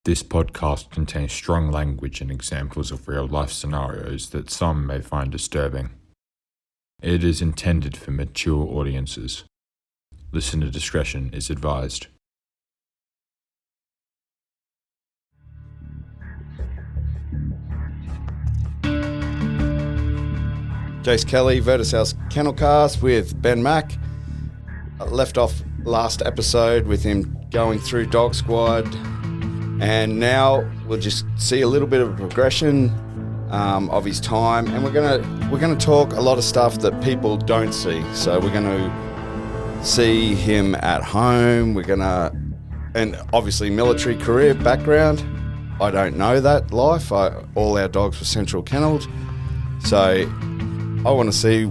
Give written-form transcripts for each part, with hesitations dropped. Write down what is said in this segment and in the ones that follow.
This podcast contains strong language and examples of real-life scenarios that some may find disturbing. It is intended for mature audiences. Listener discretion is advised. Jace Kelly, Verticel's Kennelcast with Ben Mack. Left off last episode with him going through Dog Squad, and now we'll just see a little bit of a progression of his time, and we're gonna talk a lot of stuff that people don't see. So we're gonna see him at home. And obviously military career background. I don't know that life. All our dogs were central kennelled, so I want to see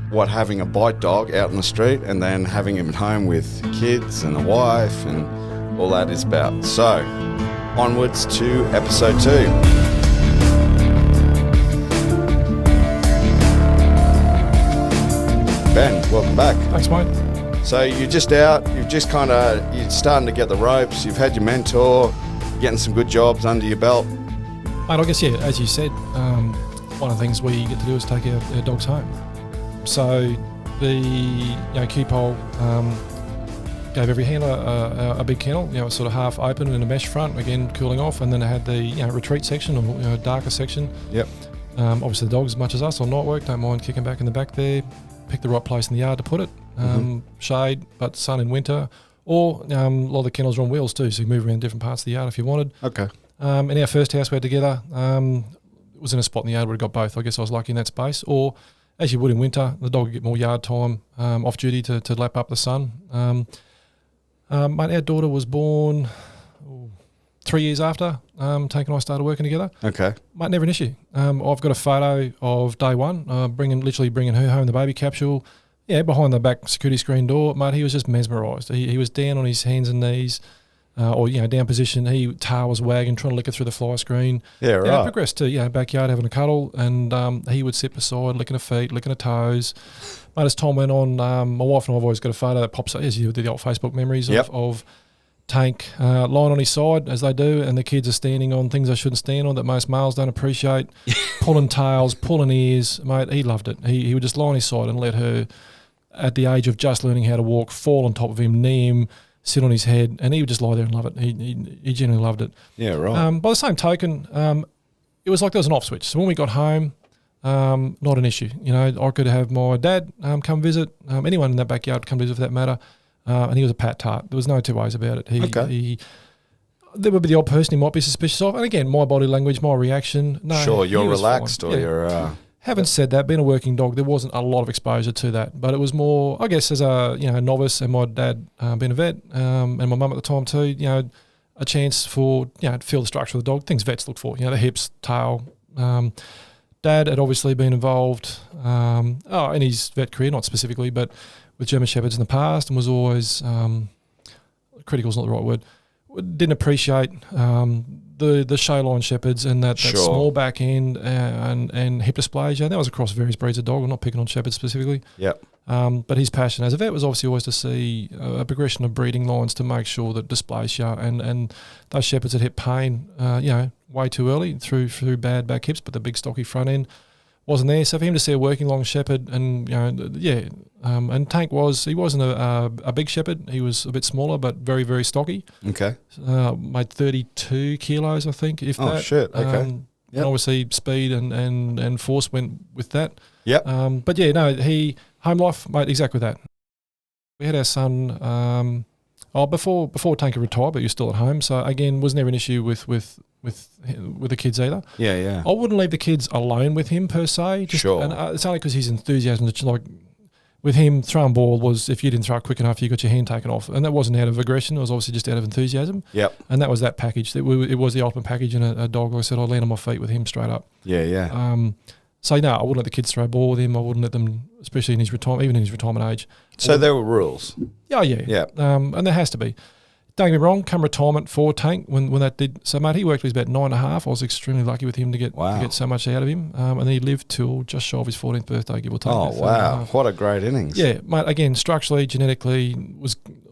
what having a bite dog out in the street and then having him at home with kids and a wife and all that is about. So, onwards to episode 2. Ben, welcome back. Thanks, mate. So you're just out, you're starting to get the ropes, you've had your mentor, getting some good jobs under your belt. Mate, I guess, yeah, as you said, one of the things we get to do is take our dogs home. So the key pole gave every handler a big kennel, sort of half open and a mesh front, again cooling off, and then it had the retreat section or darker section. Yep. Obviously the dogs, as much as us on night work, don't mind kicking back in the back there, pick the right place in the yard to put it. Shade, but sun in winter, or a lot of the kennels are on wheels too, so you move around different parts of the yard if you wanted. Okay. In our first house we had together, it was in a spot in the yard where it got both. I guess I was lucky in that space. Or, as you would in winter, the dog would get more yard time off duty to lap up the sun. Mate, our daughter was born 3 years after Tank and I started working together. Okay. Mate, never an issue. I've got a photo of day one, literally bringing her home in the baby capsule. Yeah, behind the back security screen door, mate, he was just mesmerised. He was down on his hands and knees, down position. Tail was wagging, trying to lick it through the fly screen. Yeah, right. Yeah, progressed to backyard having a cuddle, and he would sit beside, licking her feet, licking her toes. Mate, as time went on, my wife and I've always got a photo that pops up, as you do the old Facebook memories of Tank lying on his side, as they do, and the kids are standing on things they shouldn't stand on that most males don't appreciate, pulling tails, pulling ears. Mate, he loved it. He would just lie on his side and let her, at the age of just learning how to walk, fall on top of him, knee him, sit on his head, and he would just lie there and love it. He genuinely loved it. Yeah, right. By the same token, it was like there was an off switch. So when we got home, not an issue. I could have my dad come visit, anyone in that backyard come visit for that matter, and he was a pat tart. There was no two ways about it. There would be the odd person he might be suspicious of, and again, my body language, my reaction. No, sure, you're relaxed fine. or you're... Having said that, being a working dog, there wasn't a lot of exposure to that, but it was more, I guess, as a novice, and my dad being a vet, and my mum at the time too, a chance for to feel the structure of the dog, things vets look for, the hips, tail. Dad had obviously been involved in his vet career, not specifically, but with German Shepherds in the past, and was always critical is not the right word. Didn't appreciate the show line shepherds and that small back end and hip dysplasia. That was across various breeds of dog. I'm not picking on shepherds specifically. Yep. But his passion as a vet was obviously always to see a progression of breeding lines to make sure that dysplasia and those shepherds that hit pain, way too early through bad back hips, but the big stocky front end wasn't there. So for him to see a working long shepherd and and Tank wasn't a big shepherd. He was a bit smaller but very, very stocky. Okay. Made 32 kilos, I think, if that. Oh, shit. Okay. And obviously speed and force went with that. Yep. But home life, mate, exactly that. We had our son before Tank retired, but he was still at home. So again, was never an issue with the kids either. Yeah, yeah. I wouldn't leave the kids alone with him per se. Sure. And it's only because his enthusiasm, like with him, throwing ball was if you didn't throw it quick enough, you got your hand taken off. And that wasn't out of aggression. It was obviously just out of enthusiasm. Yep. And that was that package. It was the ultimate package in a dog. Like I said, I'd land on my feet with him straight up. Yeah, yeah. So, no, I wouldn't let the kids throw a ball with him. I wouldn't let them, especially in his retirement, even in his retirement age. So there were rules. Oh, yeah. Yeah. And there has to be. Don't get me wrong, come retirement for Tank when that did. So, mate, he worked till he was about 9.5. I was extremely lucky with him to get so much out of him. And he lived till just shy of his 14th birthday, give or take. Oh, wow. What a great innings. Yeah, mate, again, structurally, genetically,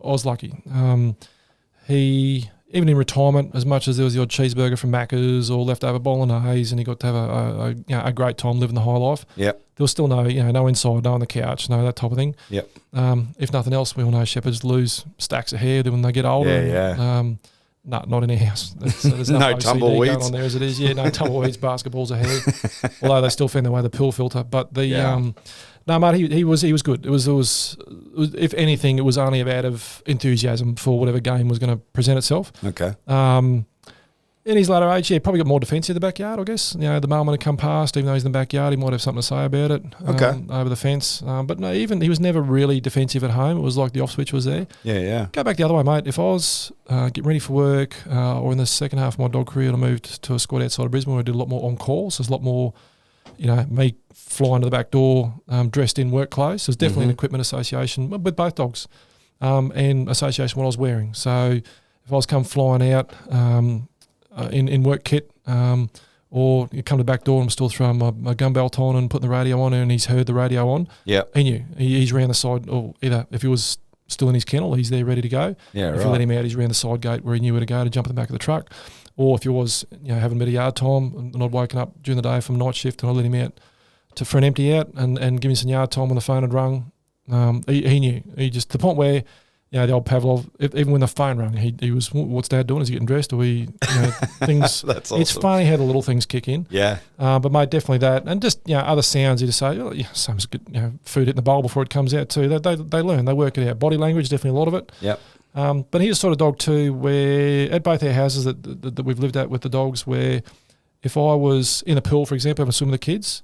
I was lucky. He even in retirement, as much as there was the odd cheeseburger from Macca's or leftover bolognese, and he got to have a great time living the high life. Yep. There was still no inside, no on the couch, no that type of thing. Yep. If nothing else, we all know shepherds lose stacks of hair when they get older. Yeah. No, not in our house. So there's no OCD tumbleweeds going on there as it is. Yeah, no tumbleweeds, basketballs of hair. Although they still found their way to the pill filter. But no, mate, he was good. It was if anything, it was only out of enthusiasm for whatever game was going to present itself. Okay. In his later age, probably got more defensive in the backyard, I guess. The moment had come past, even though he's in the backyard, he might have something to say about it. Over the fence. But no, even he was never really defensive at home. It was like the off switch was there. Yeah. Go back the other way, mate. If I was getting ready for work or in the second half of my dog career, I moved to a squad outside of Brisbane where I did a lot more on calls. There's a lot more, me flying to the back door dressed in work clothes. There's definitely an equipment association with both dogs and association what I was wearing. So if I was come flying out in work kit or you come to the back door and I'm still throwing my gun belt on and putting the radio on and he's heard the radio on, he knew. He's round the side, or either if he was still in his kennel, he's there ready to go. If you let him out, he's round the side gate where he knew where to go to jump in the back of the truck. Or if he was having a bit of yard time and I'd woken up during the day from night shift and I let him out for an empty out and give him some yard time when the phone had rung, he knew. He just, to the point where, the old Pavlov, even when the phone rang, he was, what's Dad doing? Is he getting dressed? Are we, things. That's awesome. It's funny how the little things kick in. Yeah. But mate, definitely that. And just, other sounds you just say, someone's good, food in the bowl before it comes out too. They learn, they work it out. Body language, definitely a lot of it. Yep. But he's the sort of dog too where, at both our houses that we've lived at with the dogs, where if I was in a pool, for example, having a swim with the kids,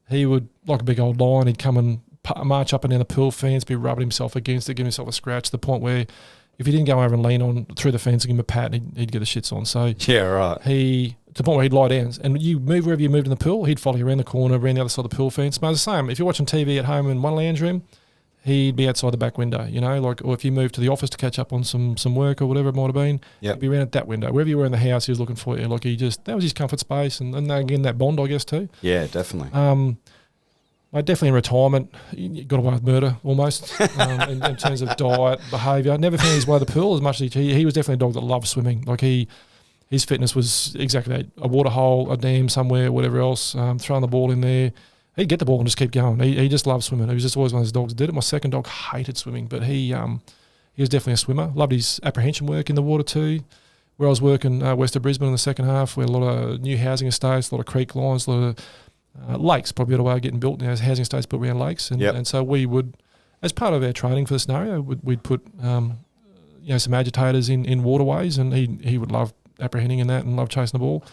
he would, like a big old lion, he'd come and march up and down the pool fence, be rubbing himself against it, giving himself a scratch, to the point where if he didn't go over and lean on through the fence and give him a pat, he'd get the shits on. So he, to the point where he'd lie down, and you move wherever you moved in the pool, he'd follow you around the corner, around the other side of the pool fence. But it's the same. If you're watching TV at home in one lounge room, he'd be outside the back window, or if you moved to the office to catch up on some work or whatever it might have been, he'd be around at that window. Wherever you were in the house, he was looking for you. Like that was his comfort space, and again, that bond, I guess, too. Yeah, definitely. Definitely in retirement, he got away with murder almost in terms of diet, behaviour. Never found his way to the pool as much as he was definitely a dog that loved swimming. Like his fitness was exactly that, a water hole, a dam somewhere, whatever else, throwing the ball in there. He'd get the ball and just keep going. He just loved swimming. He was just always one of those dogs that did it. My second dog hated swimming, but he was definitely a swimmer. Loved his apprehension work in the water too. Where I was working west of Brisbane in the second half, we had a lot of new housing estates, a lot of creek lines, a lot of lakes, probably a way of getting built. Housing estates built around lakes, and so we would, as part of our training for the scenario, we'd put some agitators in waterways, and he would love apprehending in that and love chasing the ball.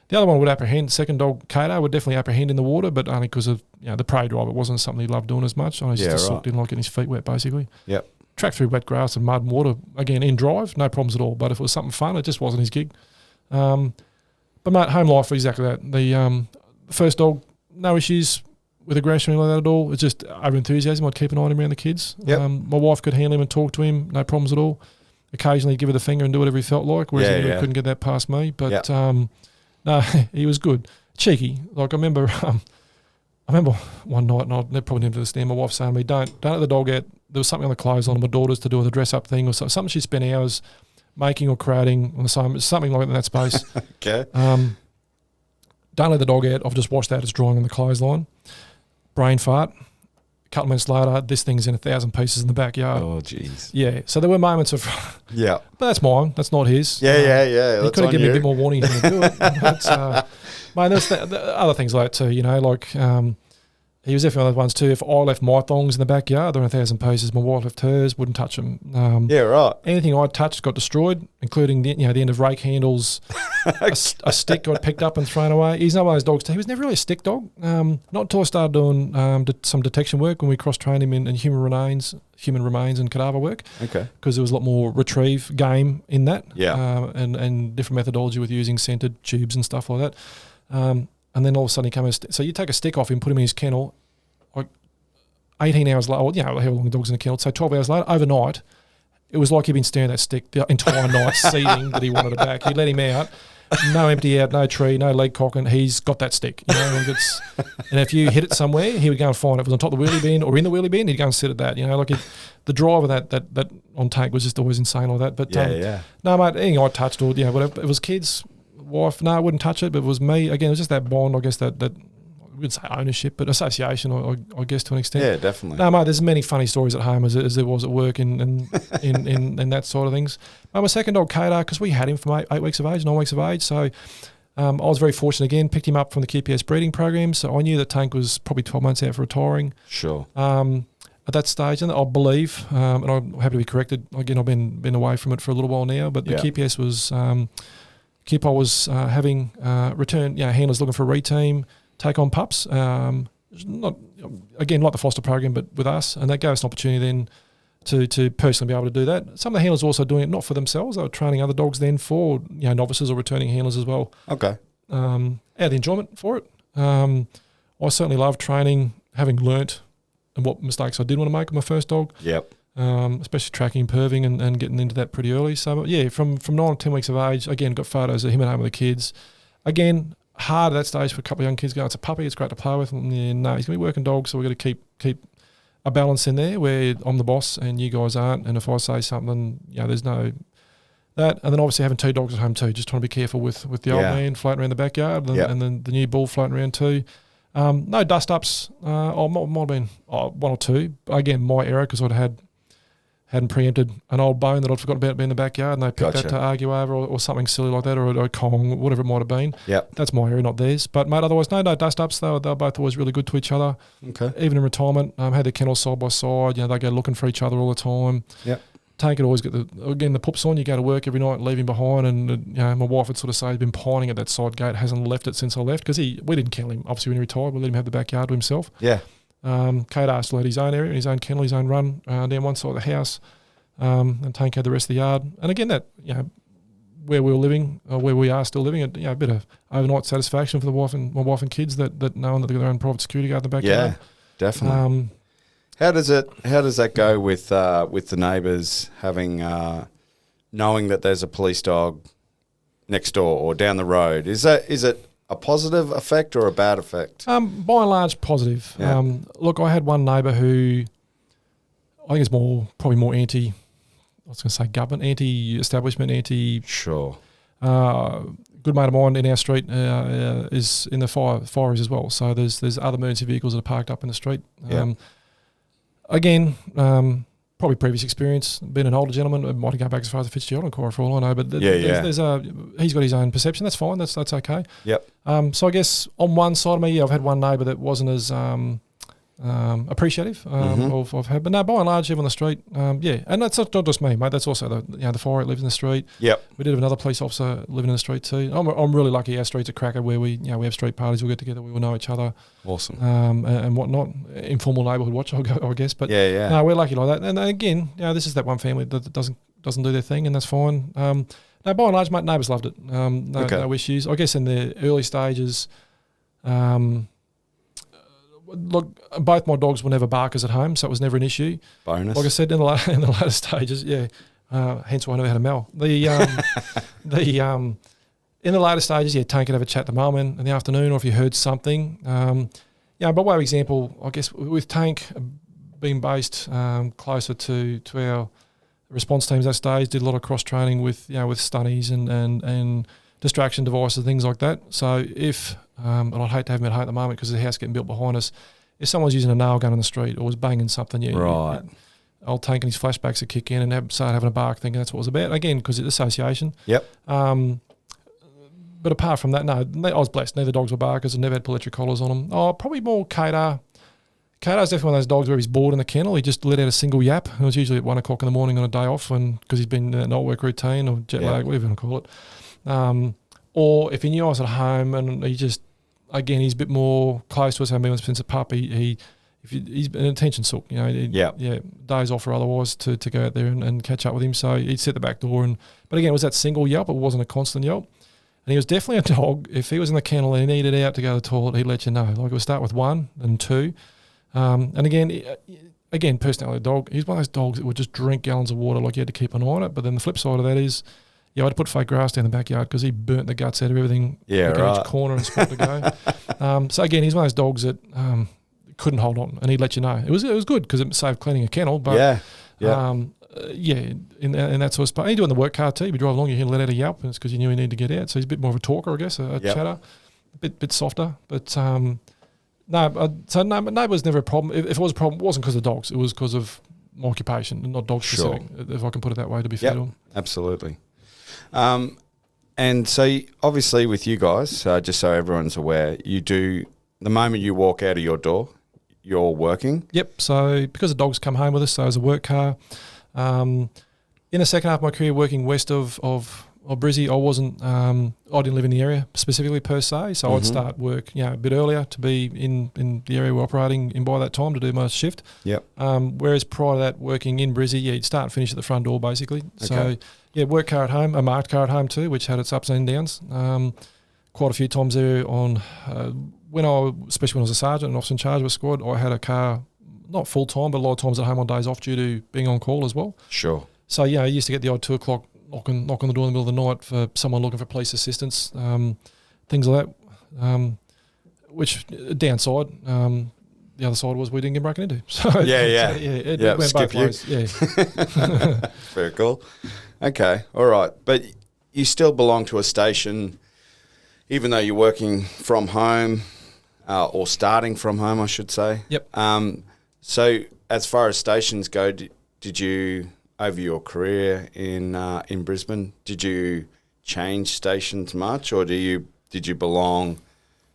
The other one would apprehend. Second dog, Kato, would definitely apprehend in the water, but only because of the prey drive. It wasn't something he loved doing as much. I was just sucked in like getting his feet wet, basically. Yep. Track through wet grass and mud and water again in drive, no problems at all. But if it was something fun, it just wasn't his gig. But mate, home life exactly that. The first dog, no issues with aggression or like that at all. It's just over enthusiasm. I'd keep an eye on him around the kids. Yep. My wife could handle him and talk to him, no problems at all. Occasionally give her the finger and do whatever he felt like, whereas he couldn't get that past me. But no, he was good. Cheeky. Like I remember one night, and I'll probably never understand, my wife saying to me, don't let the dog out. There was something on the clothes on my daughter's to do with a dress-up thing or something she spent hours making or creating on the same, something like that in that space. Okay. Don't let the dog out. I've just washed that. It's drying on the clothesline. Brain fart. A couple of minutes later, this thing's in 1,000 pieces in the backyard. Oh, jeez. Yeah. So there were moments of... Yeah. But that's mine. That's not his. Yeah. He could have given me a bit more warning. He didn't do it. But, mate, there's other things like that too, like... he was definitely one of those ones too. If I left my thongs in the backyard, they're in 1,000 pieces. My wife left hers, wouldn't touch them. Anything I touched got destroyed, including the end of rake handles, a stick got picked up and thrown away. He's not one of those dogs. He was never really a stick dog. Not until I started doing some detection work when we cross-trained him in human remains and cadaver work. Okay. Because there was a lot more retrieve game in that. Yeah. And different methodology with using scented tubes and stuff like that. And then all of a sudden he came so you take a stick off him, put him in his kennel, like 18 hours later, how long the dog's in the kennel, so 12 hours later, overnight, it was like he'd been staring at that stick the entire night, seething that he wanted it back. He let him out, no empty out, no tree, no leg cocking. He's got that stick. And if you hit it somewhere, he would go and find it. If it was on top of the wheelie bin or in the wheelie bin, he'd go and sit at that. The drive of that on tank was just always insane like that. But no, mate, anything I touched or whatever. It was kids, wife. No, I wouldn't touch it. But it was me. Again, it was just that bond. I guess that I wouldn't say ownership, but association, I guess, to an extent. Yeah, definitely. No, mate, there's many funny stories at home as there was at work and in that sort of things. My second dog, Kadar, because we had him from 8 weeks of age, 9 weeks of age, so I was very fortunate again, picked him up from the QPS breeding program, so I knew that Tank was probably 12 months out for retiring. Sure. At that stage, and I believe, and I'm happy to be corrected, again, I've been away from it for a little while now, but the QPS was, QPO was having return, handlers looking for a reteam, take on pups, not again like the foster program, but with us, and that gave us an opportunity then to personally be able to do that. Some of the handlers were also doing it not for themselves; they were training other dogs then for novices or returning handlers as well. Okay. Out of the enjoyment for it. I certainly love training, having learnt and what mistakes I did want to make with my first dog. Yep. Especially tracking and perving and getting into that pretty early. So from 9 or 10 weeks of age, again got photos of him at home with the kids. Again, hard at that stage for a couple of young kids going, it's a puppy, it's great to play with. No, he's going to be working dog, so we've got to keep a balance in there where I'm the boss and you guys aren't. And if I say something, there's no that. And then obviously having 2 dogs at home too, just trying to be careful with the old man floating around the backyard and then the new bull floating around too. No dust ups. Might have been 1 or 2. Again, my error because hadn't preempted an old bone that I'd forgotten about being in the backyard, and they picked that to argue over or something silly like that, or a Kong, whatever it might have been. Yep. That's my area, not theirs. But, mate, otherwise, no dust ups. They were both always really good to each other. Okay. Even in retirement, had their kennels side by side. They go looking for each other all the time. Yep. Tank would always get the pups on. You go to work every night, leave him behind, and my wife would sort of say he's been pining at that side gate, hasn't left it since I left, because we didn't kennel him. Obviously, when he retired, we let him have the backyard to himself. Yeah. Kadar still had his own area, his own kennel, his own run down one side of the house. And Tank had the rest of the yard. And again, that, where we were living, where we are still living, a bit of overnight satisfaction for my wife and kids that knowing that they've got their own private security guard in the backyard. Yeah, definitely. How does that go with the neighbours having knowing that there's a police dog next door or down the road? Is it a positive effect or a bad effect? By and large, positive. Yeah. Look, I had one neighbour who I think is probably more anti. I was going to say government, anti-establishment, anti. Sure. Good mate of mine in our street is in the fireys as well. So there's other emergency vehicles that are parked up in the street. Again, probably previous experience, being an older gentleman, it might go back as far as the Fitzgerald inquiry for all I know. But he's got his own perception. That's fine. That's okay. Yep. So I guess on one side of me, I've had one neighbour that wasn't as appreciative of had, but no, by and large, everyone on the street, and that's not just me, mate. That's also the fire that lives in the street. Yep. We did have another police officer living in the street too. I'm really lucky. Our street's a cracker where we have street parties. We'll get together. We will know each other. Awesome. And whatnot. Informal neighbourhood watch, I guess. But no, we're lucky like that. And again, this is that one family that doesn't do their thing, and that's fine. No, by and large, mate, neighbours loved it. No issues. I guess in the early stages. Look, both my dogs were never barkers at home, so it was never an issue. Bonus. Like I said, in the later stages, hence why I never had a Mel. In the later stages, Tank could have a chat to Mum in the afternoon, or if you heard something. By way of example, I guess with Tank being based closer to our response teams that stage, did a lot of cross training with stunnies and distraction devices, things like that. So if and I'd hate to have him at home at the moment because the house getting built behind us. If someone's using a nail gun in the street or was banging something, right, old Tank and his flashbacks would kick in and start having a bark, thinking that's what it was about. Again, because it's association. Yep. But apart from that, no, I was blessed. Neither dogs were barkers. I never had electric collars on them. Oh, probably more Kadar. Kadar's definitely one of those dogs where he's bored in the kennel. He just let out a single yap. It was usually at 1 o'clock in the morning on a day off because he's been in a night work routine or jet lag, whatever you want to call it. Or if he knew I was at home and he just, again, he's a bit more close to us, having been since a pup. He's an attention sook, days off or otherwise to go out there and catch up with him. So he'd sit the back door. But again, it was that single yelp. It wasn't a constant yelp. And he was definitely a dog. If he was in the kennel and he needed out to go to the toilet, he'd let you know. Like it would start with 1 and 2. And again, personality of the dog. He's one of those dogs that would just drink gallons of water like you had to keep an eye on it. But then the flip side of that is, I had to put fake grass down the backyard because he burnt the guts out of everything. Yeah, like in right. each corner and spot to go. So again, he's one of those dogs that couldn't hold on, and he'd let you know. It was good because it saved cleaning a kennel. But in that sort of spot. He's doing the work car too. You drive along, you hear let out a yelp, and it's because you knew he needed to get out. So he's a bit more of a talker, I guess, a chatter, a bit softer. But so neighbour was never a problem. If it was a problem, it wasn't because of the dogs. It was because of my occupation, not dog specific, if I can put it that way, to be fair to him. Absolutely. And so obviously with you guys, just so everyone's aware, you do, the moment you walk out of your door, you're working? Yep. So because the dogs come home with us, so as a work car, in the second half of my career working west of Brizzy, I wasn't, I didn't live in the area specifically per se, so I'd start work, a bit earlier to be in the area we're operating in by that time to do my shift. Yep. Whereas prior to that, working in Brizzy, you'd start and finish at the front door basically. Okay. So work car at home, a marked car at home too, which had its ups and downs. Quite a few times there on, especially when I was a sergeant and officer in charge of a squad, I had a car, not full time, but a lot of times at home on days off due to being on call as well. Sure. So I used to get the odd 2 o'clock knock on the door in the middle of the night for someone looking for police assistance, things like that, which downside. The other side was we didn't get broken into. So it went skip both ways. Yeah. Very cool. Okay, all right. But you still belong to a station, even though you're working from home, or starting from home, I should say. Yep. So as far as stations go, did you, over your career in Brisbane, did you change stations much, or did you belong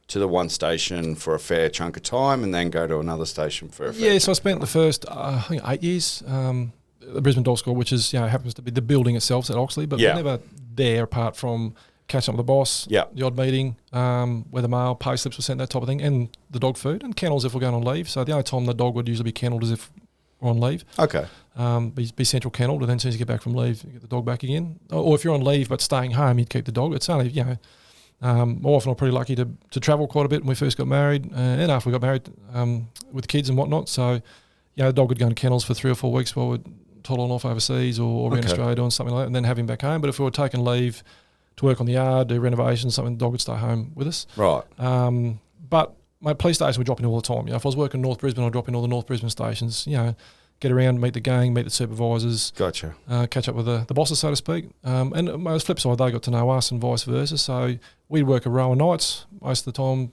to the one station for a fair chunk of time and then go to another station for a fair so I spent the first, I think 8 years, the Brisbane Dog School, which is, happens to be the building itself at Oxley, but we're never there apart from catching up with the boss, the odd meeting, where the mail, pay slips were sent, that type of thing, and the dog food, and kennels if we're going on leave. So the only time the dog would usually be kennelled is if we're on leave. Okay. Be central kennelled, and then as soon as you get back from leave, you get the dog back again. Or if you're on leave but staying home, you'd keep the dog. It's only, more often I'm pretty lucky to travel quite a bit when we first got married, and after we got married with kids and whatnot. So, the dog would go in kennels for 3 or 4 weeks while we'd toddle on off overseas or in Australia doing something like that, and then have him back home. But if we were taking leave to work on the yard, do renovations, something, the dog would stay home with us. Right. But my police station would drop in all the time. If I was working in North Brisbane, I'd drop in all the North Brisbane stations, get around, meet the gang, meet the supervisors. Gotcha. Catch up with the bosses, so to speak. And on the flip side, they got to know us and vice versa. So we'd work a row of nights. Most of the time,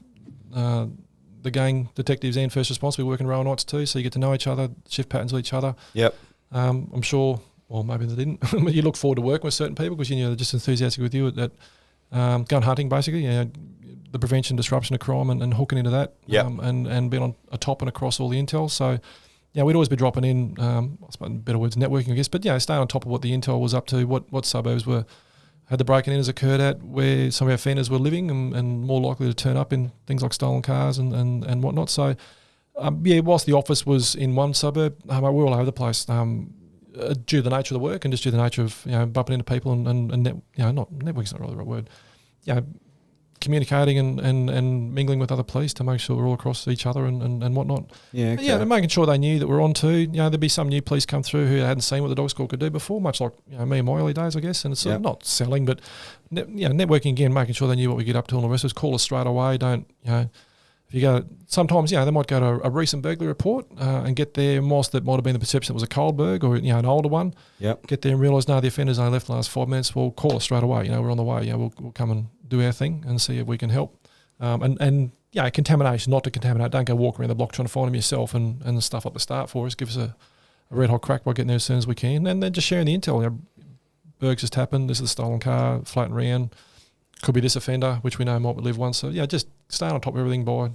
the gang detectives and first response, we work in row of nights too. So you get to know each other, shift patterns with each other. Yep. I'm sure, well, maybe they didn't, but you look forward to working with certain people because they're just enthusiastic with you at gun hunting, basically. The prevention, disruption of crime and hooking into that. Yep. And being on a top and across all the intel. So, we'd always be dropping in, I suppose in better words, networking, I guess, but staying on top of what the intel was up to, what suburbs had the breaking in occurred at, where some of our offenders were living and more likely to turn up in things like stolen cars and whatnot. So, whilst the office was in one suburb, we were all over the place due to the nature of the work and just due to the nature of bumping into people and not networking's not really the right word. Communicating and mingling with other police to make sure we're all across each other and whatnot. Yeah, okay. And making sure they knew that we're on too. There'd be some new police come through who hadn't seen what the dog school could do before, much like me in my early days, I guess. And it's sort of not selling, but networking again, making sure they knew what we get up to and the rest of us. Call us straight away. Don't if you go, sometimes they might go to a recent burglary report and get there, whilst that might have been the perception it was a cold burg or an older one. Yep. Get there and realise the offender's only left the last 5 minutes. Well, call us straight away. We're on the way. We'll come and do our thing and see if we can help. Contamination, not to contaminate. Don't go walk around the block trying to find them yourself and stuff up the start for us. Give us a red hot crack by getting there as soon as we can, and then just sharing the intel. Burgs just happened. This is a stolen car floating around. Could be this offender, which we know might live once. So just staying on top of everything by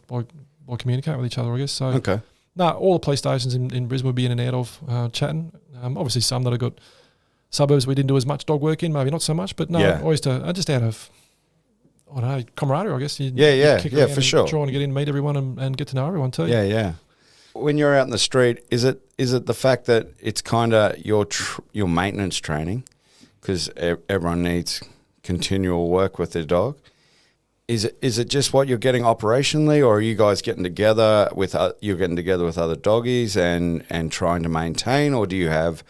communicating with each other, I guess. So all the police stations in Brisbane would be in and out of chatting. Obviously, some that have got suburbs we didn't do as much dog work in, maybe not so much, but always just out of, I don't know, camaraderie, I guess. You for sure. Trying to get in, meet everyone and get to know everyone too. Yeah. When you're out in the street, is it the fact that it's kind of your maintenance training, because everyone needs continual work with their dog? Is it just what you're getting operationally, or are you guys getting together with other doggies and trying to maintain, or do you have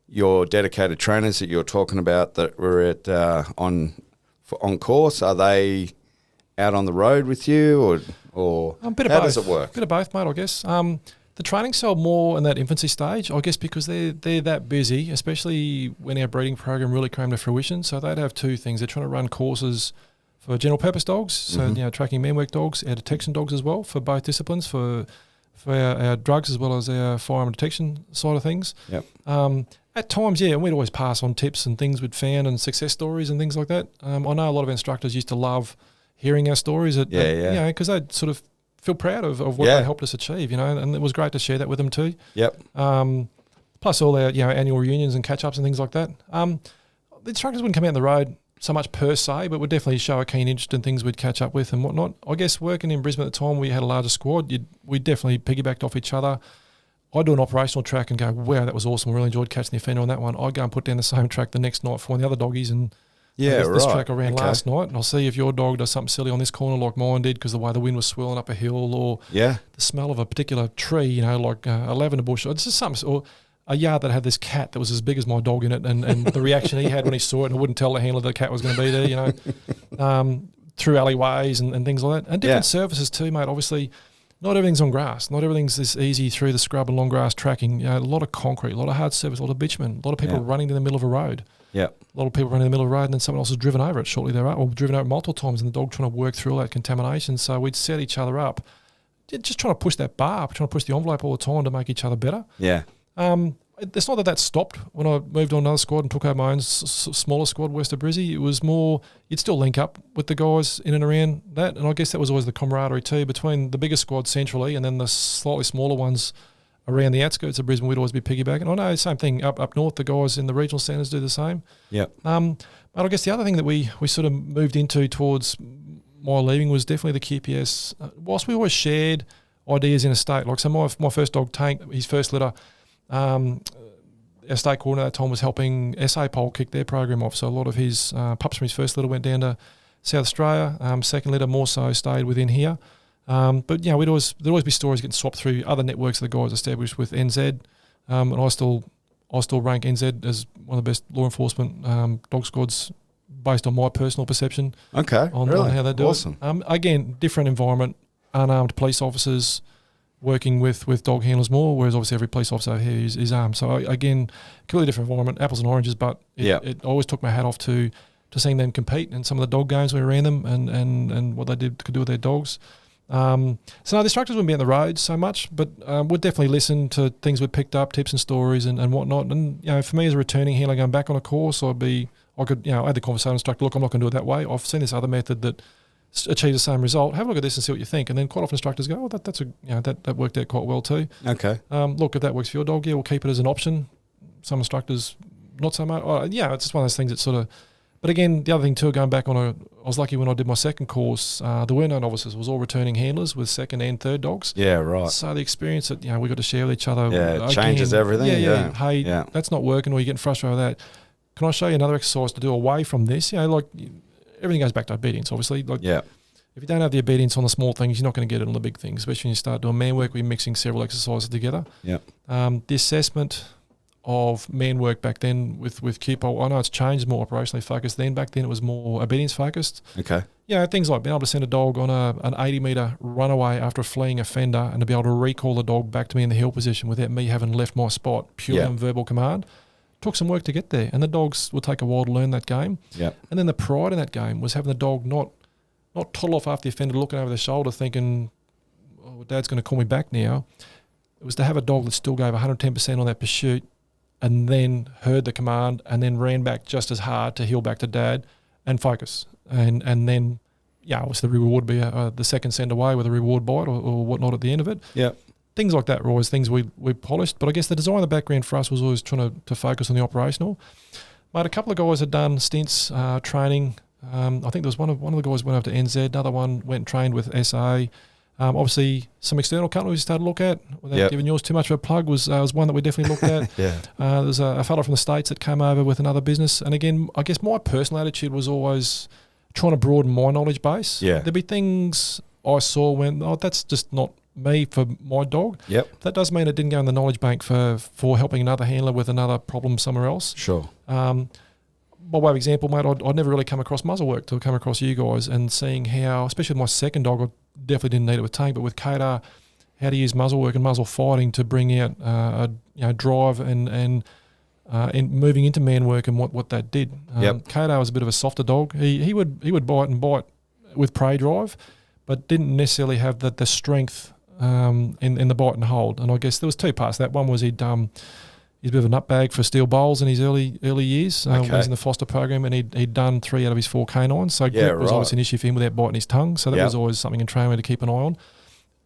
your dedicated trainers that you're talking about that were at on course, are they out on the road with you, or A bit of how both. does it work? Bit of both, mate, I guess. The training cell more in that infancy stage, I guess, because they're that busy, especially when our breeding program really came to fruition. So they'd have two things. They're trying to run courses for general purpose dogs, so tracking manwork dogs, our detection dogs as well for both disciplines, for our drugs as well as our firearm detection side of things. Yep. At times, yeah, and we'd always pass on tips and things we'd found and success stories and things like that. I know a lot of instructors used to love hearing our stories, because they'd sort of feel proud of what they helped us achieve, and it was great to share that with them too. Yep. Plus all our annual reunions and catch-ups and things like that. The instructors wouldn't come out on the road so much per se, but would definitely show a keen interest in things we'd catch up with and whatnot. I guess working in Brisbane at the time, we had a larger squad. We definitely piggybacked off each other. I'd do an operational track and go, wow, that was awesome. I really enjoyed catching the offender on that one. I'd go and put down the same track the next night for one of the other doggies and this track I ran last night, and I'll see if your dog does something silly on this corner like mine did because the way the wind was swirling up a hill, or the smell of a particular tree, like a lavender bush, or just something, or a yard that had this cat that was as big as my dog in it, and the reaction he had when he saw it, and I wouldn't tell the handler the cat was going to be there, through alleyways and things like that. And different surfaces too, mate. Obviously, not everything's on grass. Not everything's this easy through the scrub and long grass tracking. A lot of concrete, a lot of hard surface, a lot of bitumen, a lot of people running in the middle of a road. Yeah, a lot of people running in the middle of the road, and then someone else has driven over it shortly thereafter, or driven over it multiple times, and the dog trying to work through all that contamination. So we'd set each other up, just trying to push that bar up, trying to push the envelope all the time to make each other better. Yeah. It's not that stopped when I moved on another squad and took over my own smaller squad west of Brizzy. It was more, you'd still link up with the guys in and around that, and I guess that was always the camaraderie too between the bigger squad centrally and then the slightly smaller ones around the outskirts of Brisbane. We'd always be piggybacking. I know same thing up north. The guys in the regional centres do the same. Yep. But I guess the other thing that we sort of moved into towards my leaving was definitely the QPS. Whilst we always shared ideas in a state, like so my first dog Tank, his first litter. Our state coordinator at that time was helping SA Pole kick their program off. So a lot of his pups from his first litter went down to South Australia. Second litter more so stayed within here. But there'd always be stories getting swapped through other networks that the guys established with NZ. And I still rank NZ as one of the best law enforcement dog squads based on my personal perception. Okay, on how they do it. Again, different environment, unarmed police officers working with dog handlers more, whereas obviously every police officer here is armed. So again, completely different environment, apples and oranges, but it always took my hat off to seeing them compete in some of the dog games we ran them and what they could do with their dogs. So no, the instructors wouldn't be on the road so much, but would definitely listen to things we'd picked up, tips and stories and whatnot. And for me as a returning handler going back on a course, I had the conversation with the instructor, look, I'm not going to do it that way. I've seen this other method that achieve the same result. Have a look at this and see what you think. And then quite often instructors go, that worked out quite well too. Okay. Look, if that works for your dog, we'll keep it as an option. Some instructors not so much. It's just one of those things that sort of. But again, the other thing too, going back I was lucky when I did my second course. There were no novices. It was all returning handlers with second and third dogs. Yeah, right. So the experience that we got to share with each other. Yeah, it changes everything. Yeah. Hey, that's not working, or you're getting frustrated with that. Can I show you another exercise to do away from this? Everything goes back to obedience, obviously. If you don't have the obedience on the small things, you're not going to get it on the big things, especially when you start doing man work, we're mixing several exercises together. The assessment of man work back then with QPOL, I know it's changed, more operationally focused then. Back then it was more obedience focused. Okay. Things like being able to send a dog on an 80-metre runaway after a fleeing offender and to be able to recall the dog back to me in the heel position without me having left my spot, purely on verbal command. Took some work to get there, and the dogs will take a while to learn that game. Yep. And then the pride in that game was having the dog not toddle off after the offender, looking over their shoulder, thinking, "Oh, Dad's going to call me back now." It was to have a dog that still gave 110% on that pursuit, and then heard the command, and then ran back just as hard to heel back to Dad, and focus, and then obviously the reward would be the second send away with a reward bite or whatnot at the end of it. Yeah. Things like that were always things we polished, but I guess the design of the background for us was always trying to focus on the operational. But a couple of guys had done stints training. I think there was one of the guys went over to NZ, another one went and trained with SA. Obviously, some external companies we started to look at, without giving yours too much of a plug, was one that we definitely looked at. There's a fellow from the States that came over with another business. And again, I guess my personal attitude was always trying to broaden my knowledge base. There'd be things I saw when, that's just not me for my dog. Yep. That does mean it didn't go in the knowledge bank for helping another handler with another problem somewhere else. Sure. By way of example, mate, I'd never really come across muzzle work till I come across you guys and seeing how, especially with my second dog, I definitely didn't need it with Tank, but with Kadar, how to use muzzle work and muzzle fighting to bring out drive and moving into man work and what that did. Kadar was a bit of a softer dog. He would bite and bite with prey drive, but didn't necessarily have the strength in the bite and hold. And I guess there was two parts to that. One was he's a bit of a nutbag for steel bowls in his early years. When he was in the foster program, and he'd done 3 out of his 4 canines. So grip was always an issue for him without biting his tongue. So that was always something in training to keep an eye on.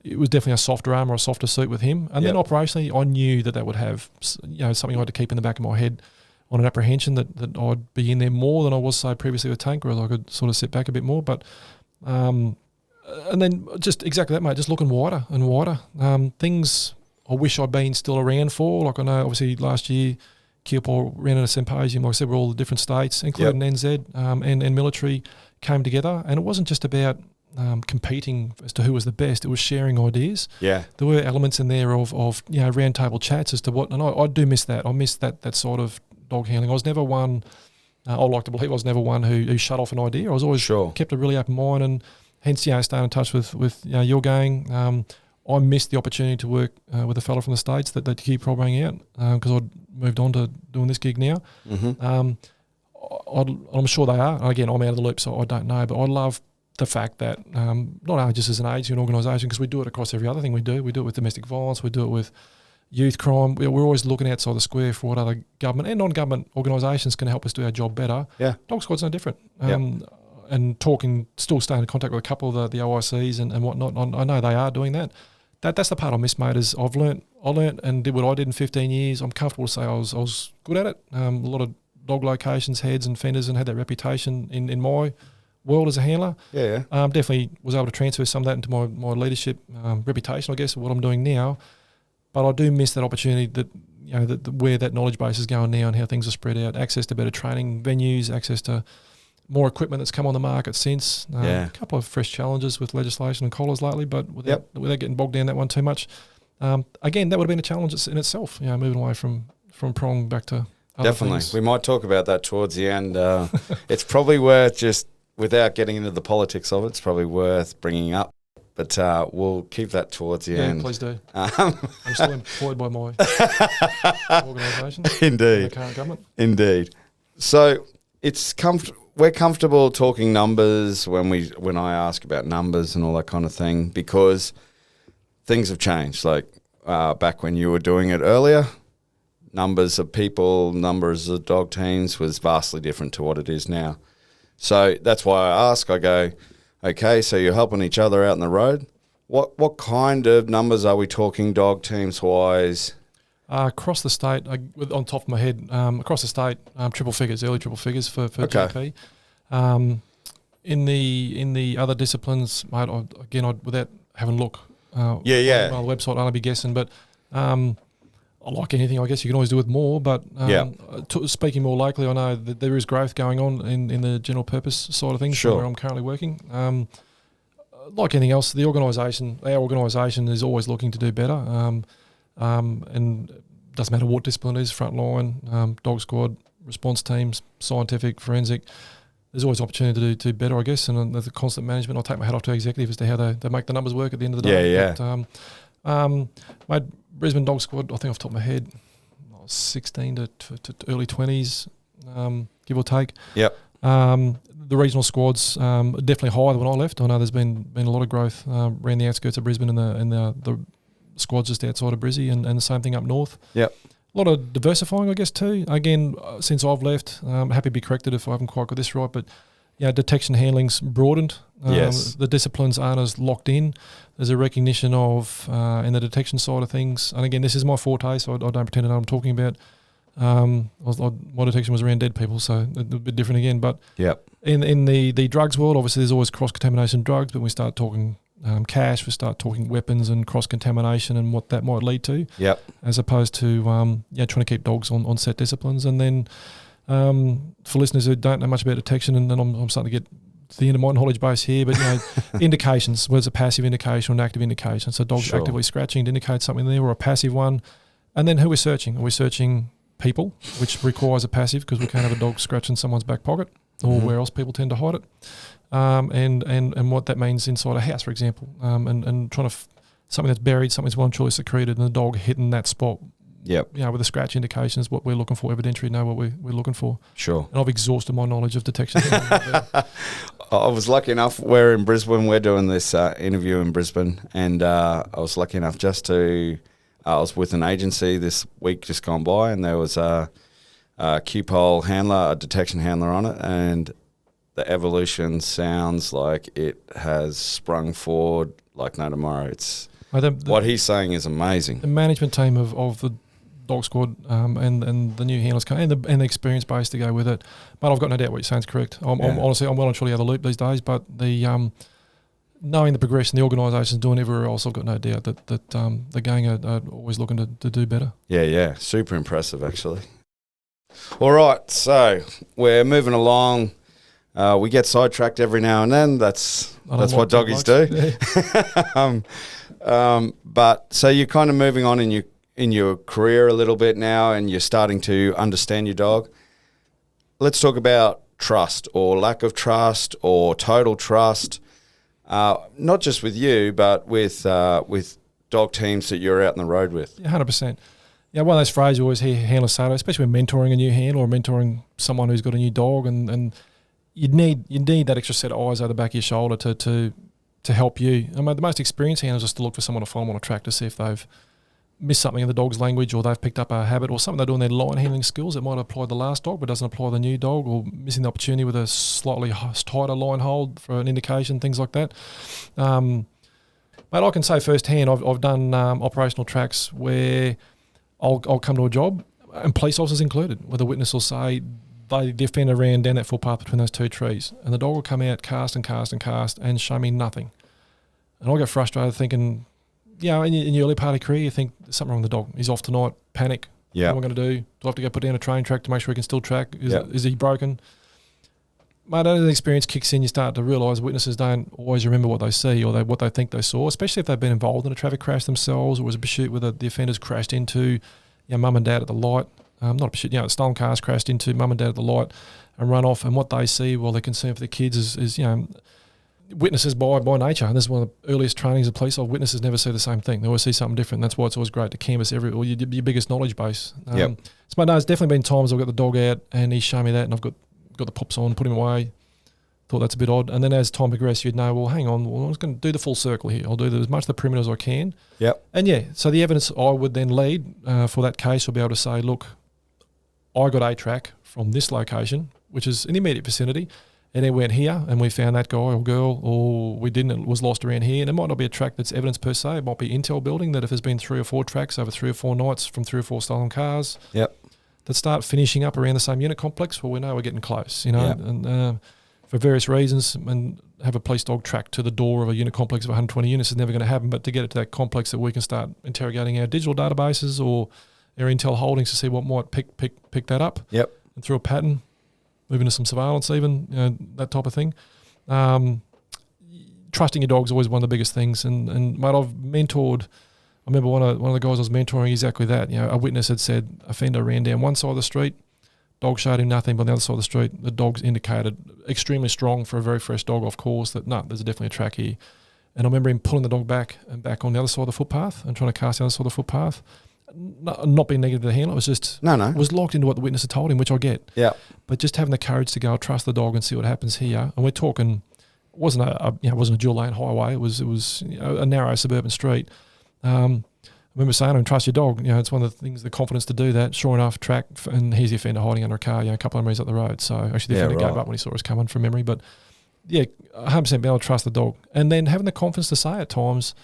It was definitely a softer arm or a softer suit with him. And then operationally, I knew that would have something I had to keep in the back of my head on an apprehension that I'd be in there more than I was, say, previously with Tank, whereas I could sort of sit back a bit more. But and then just exactly that, mate, just looking wider and wider. Things I wish I'd been still around for. Like I know, obviously, last year, Kiopol ran at a symposium, like I said, where all the different states, including NZ and military, came together. And it wasn't just about competing as to who was the best. It was sharing ideas. Yeah, there were elements in there of round table chats as to what, and I do miss that. I miss that sort of dog handling. I was never one. I like to believe I was never one who shut off an idea. I was always kept a really open mind, and hence staying in touch with your gang. I missed the opportunity to work with a fellow from the States that keep rolling out because I'd moved on to doing this gig now. I'm sure they are. Again, I'm out of the loop, so I don't know. But I love the fact that not only just as an agency and organisation, because we do it across every other thing we do. We do it with domestic violence. We do it with youth crime. We're always looking outside the square for what other government and non-government organisations can help us do our job better. Yeah, Dog Squad's no different. And still staying in contact with a couple of the OICs and whatnot. I know they are doing that. That's the part I miss, mate, is I learnt and did what I did in 15 years. I'm comfortable to say I was good at it. A lot of dog locations, heads and fenders, and had that reputation in my world as a handler. Definitely was able to transfer some of that into my leadership reputation, I guess, of what I'm doing now. But I do miss that opportunity that where that knowledge base is going now and how things are spread out, access to better training venues, access to more equipment that's come on the market since. A couple of fresh challenges with legislation and collars lately, but without getting bogged down that one too much. Again, that would have been a challenge in itself, moving away from prong back to other things. We might talk about that towards the end. It's probably worth just, without getting into the politics of it, it's probably worth bringing up. But we'll keep that towards the end. Yeah, please do. I'm still employed by my organisation. Indeed. The current government. Indeed. So we're comfortable talking numbers when I ask about numbers and all that kind of thing, because things have changed. Like back when you were doing it earlier, numbers of people, numbers of dog teams was vastly different to what it is now. So that's why I ask. I go, okay, so you're helping each other out on the road. What kind of numbers are we talking dog teams wise? Across the state, on top of my head, across the state, triple figures, early triple figures for GP. In the other disciplines, mate, without having a look on the website, I'll only be guessing, but like anything, I guess you can always do with more. But speaking more locally, I know that there is growth going on in the general purpose side of things where I'm currently working. Like anything else, our organisation is always looking to do better. And doesn't matter what discipline it is, frontline, dog squad, response teams, scientific, forensic. There's always opportunity to do better, I guess, and there's a constant management. I'll take my hat off to executive as to how they make the numbers work at the end of the day. But, my Brisbane Dog Squad, I think off the top of my head, 16 to early 20s, give or take. Yep. The regional squads definitely higher than when I left. I know there's been a lot of growth around the outskirts of Brisbane and the squads just outside of Brizzy, and the same thing up north. Yep. A lot of diversifying, I guess, too. Again, since I've left, happy to be corrected if I haven't quite got this right, but detection handling's broadened. Yes. The disciplines aren't as locked in. There's a recognition of, in the detection side of things, and again, this is my forte, so I don't pretend to know what I'm talking about. My detection was around dead people, so a bit different again. But in the drugs world, obviously there's always cross-contamination of drugs, but we start talking cash, we start talking weapons and cross-contamination and what that might lead to, as opposed to trying to keep dogs on set disciplines. And then for listeners who don't know much about detection, and then I'm starting to get the end of my knowledge base here, but indications, whether it's a passive indication or an active indication. So dogs actively scratching to indicate something there, or a passive one. And then who we're searching. Are we searching people, which requires a passive because we can't have a dog scratching someone's back pocket or where else people tend to hide it. And what that means inside a house, for example, and trying to something that's buried, something that's well and truly secreted, and the dog hitting that spot. Yep. With the scratch indications, what we're looking for, evidentiary know what we're looking for. Sure. And I've exhausted my knowledge of detection. I was lucky enough, we're in Brisbane, we're doing this interview in Brisbane, and I was lucky enough I was with an agency this week just gone by, and there was a Q-pole handler, a detection handler on it, and the evolution sounds like it has sprung forward like no tomorrow. It's what he's saying is amazing. The management team of the dog squad and the new handlers and the experience base to go with it. But I've got no doubt what you're saying is correct. I'm honestly well and truly out of the loop these days. But the knowing the progression the organisation's doing everywhere else, I've got no doubt that the gang are always looking to do better. Yeah, super impressive actually. All right, so we're moving along. We get sidetracked every now and then. That's what doggies do. Yeah. But so you're kind of moving on in your career a little bit now, and you're starting to understand your dog. Let's talk about trust or lack of trust or total trust, not just with you, but with dog teams that you're out on the road with. Yeah, 100%. Yeah, one of those phrases you always hear handlers say, especially when mentoring a new handler or mentoring someone who's got a new dog, and you need that extra set of eyes over the back of your shoulder to help you. I mean, the most experienced handlers just to look for someone to follow them on a track to see if they've missed something in the dog's language, or they've picked up a habit or something they do in their line handling skills that might apply to the last dog but doesn't apply to the new dog, or missing the opportunity with a slightly tighter line hold for an indication, things like that. But I can say firsthand, I've done operational tracks where I'll come to a job, and police officers included, where the witness will say the offender ran down that footpath between those two trees, and the dog will come out, cast and show me nothing. And I'll get frustrated thinking, in your early part of your career, you think there's something wrong with the dog. He's off tonight, panic. Yeah. What am I going to do? Do I have to go put down a train track to make sure he can still track? Is he broken? Mate, as the experience kicks in, you start to realise witnesses don't always remember what they see or what they think they saw, especially if they've been involved in a traffic crash themselves, or was a pursuit where the offenders crashed into mum and dad at the light. Not a pursuit, stolen cars crashed into mum and dad at the light and run off, and what they see while they're concerned for the kids is witnesses by nature. And this is one of the earliest trainings of police. Witnesses never see the same thing. They always see something different. That's why it's always great to canvass your biggest knowledge base. So there's definitely been times I've got the dog out and he's shown me that, and I've got the pops on, put him away. Thought that's a bit odd. And then as time progressed, you'd know, well, hang on, I'm just going to do the full circle here. I'll do as much of the perimeter as I can. Yep. And so the evidence I would then lead for that case will be able to say, look, I got a track from this location, which is in the immediate vicinity, and it went here, and we found that guy or girl, or we didn't, it was lost around here. And it might not be a track that's evidence per se. It might be intel building that if there's been 3 or 4 tracks over 3 or 4 nights from 3 or 4 stolen cars that start finishing up around the same unit complex, well, we know we're getting close, and for various reasons, and have a police dog track to the door of a unit complex of 120 units is never going to happen. But to get it to that complex that we can start interrogating our digital databases or our intel holdings to see what might pick that up. Yep. And through a pattern, move into some surveillance even, that type of thing. Trusting your dog is always one of the biggest things. And mate, I've mentored, I remember one of the guys I was mentoring exactly that. A witness had said offender ran down one side of the street, dog showed him nothing, but on the other side of the street, the dog's indicated extremely strong for a very fresh dog, of course, that there's definitely a track here. And I remember him pulling the dog back on the other side of the footpath and trying to cast the other side of the footpath. Not being negative to the handler, it was just was locked into what the witness had told him, which I get. Yeah. But just having the courage to go, trust the dog and see what happens here. And we're talking, it wasn't a dual lane highway. It was a narrow suburban street. I remember saying to him, trust your dog. It's one of the things, the confidence to do that. Sure enough, track, and here's the offender hiding under a car, a couple of metres up the road. So actually the offender gave up when he saw us coming from memory. But 100% being able to trust the dog. And then having the confidence to say at times,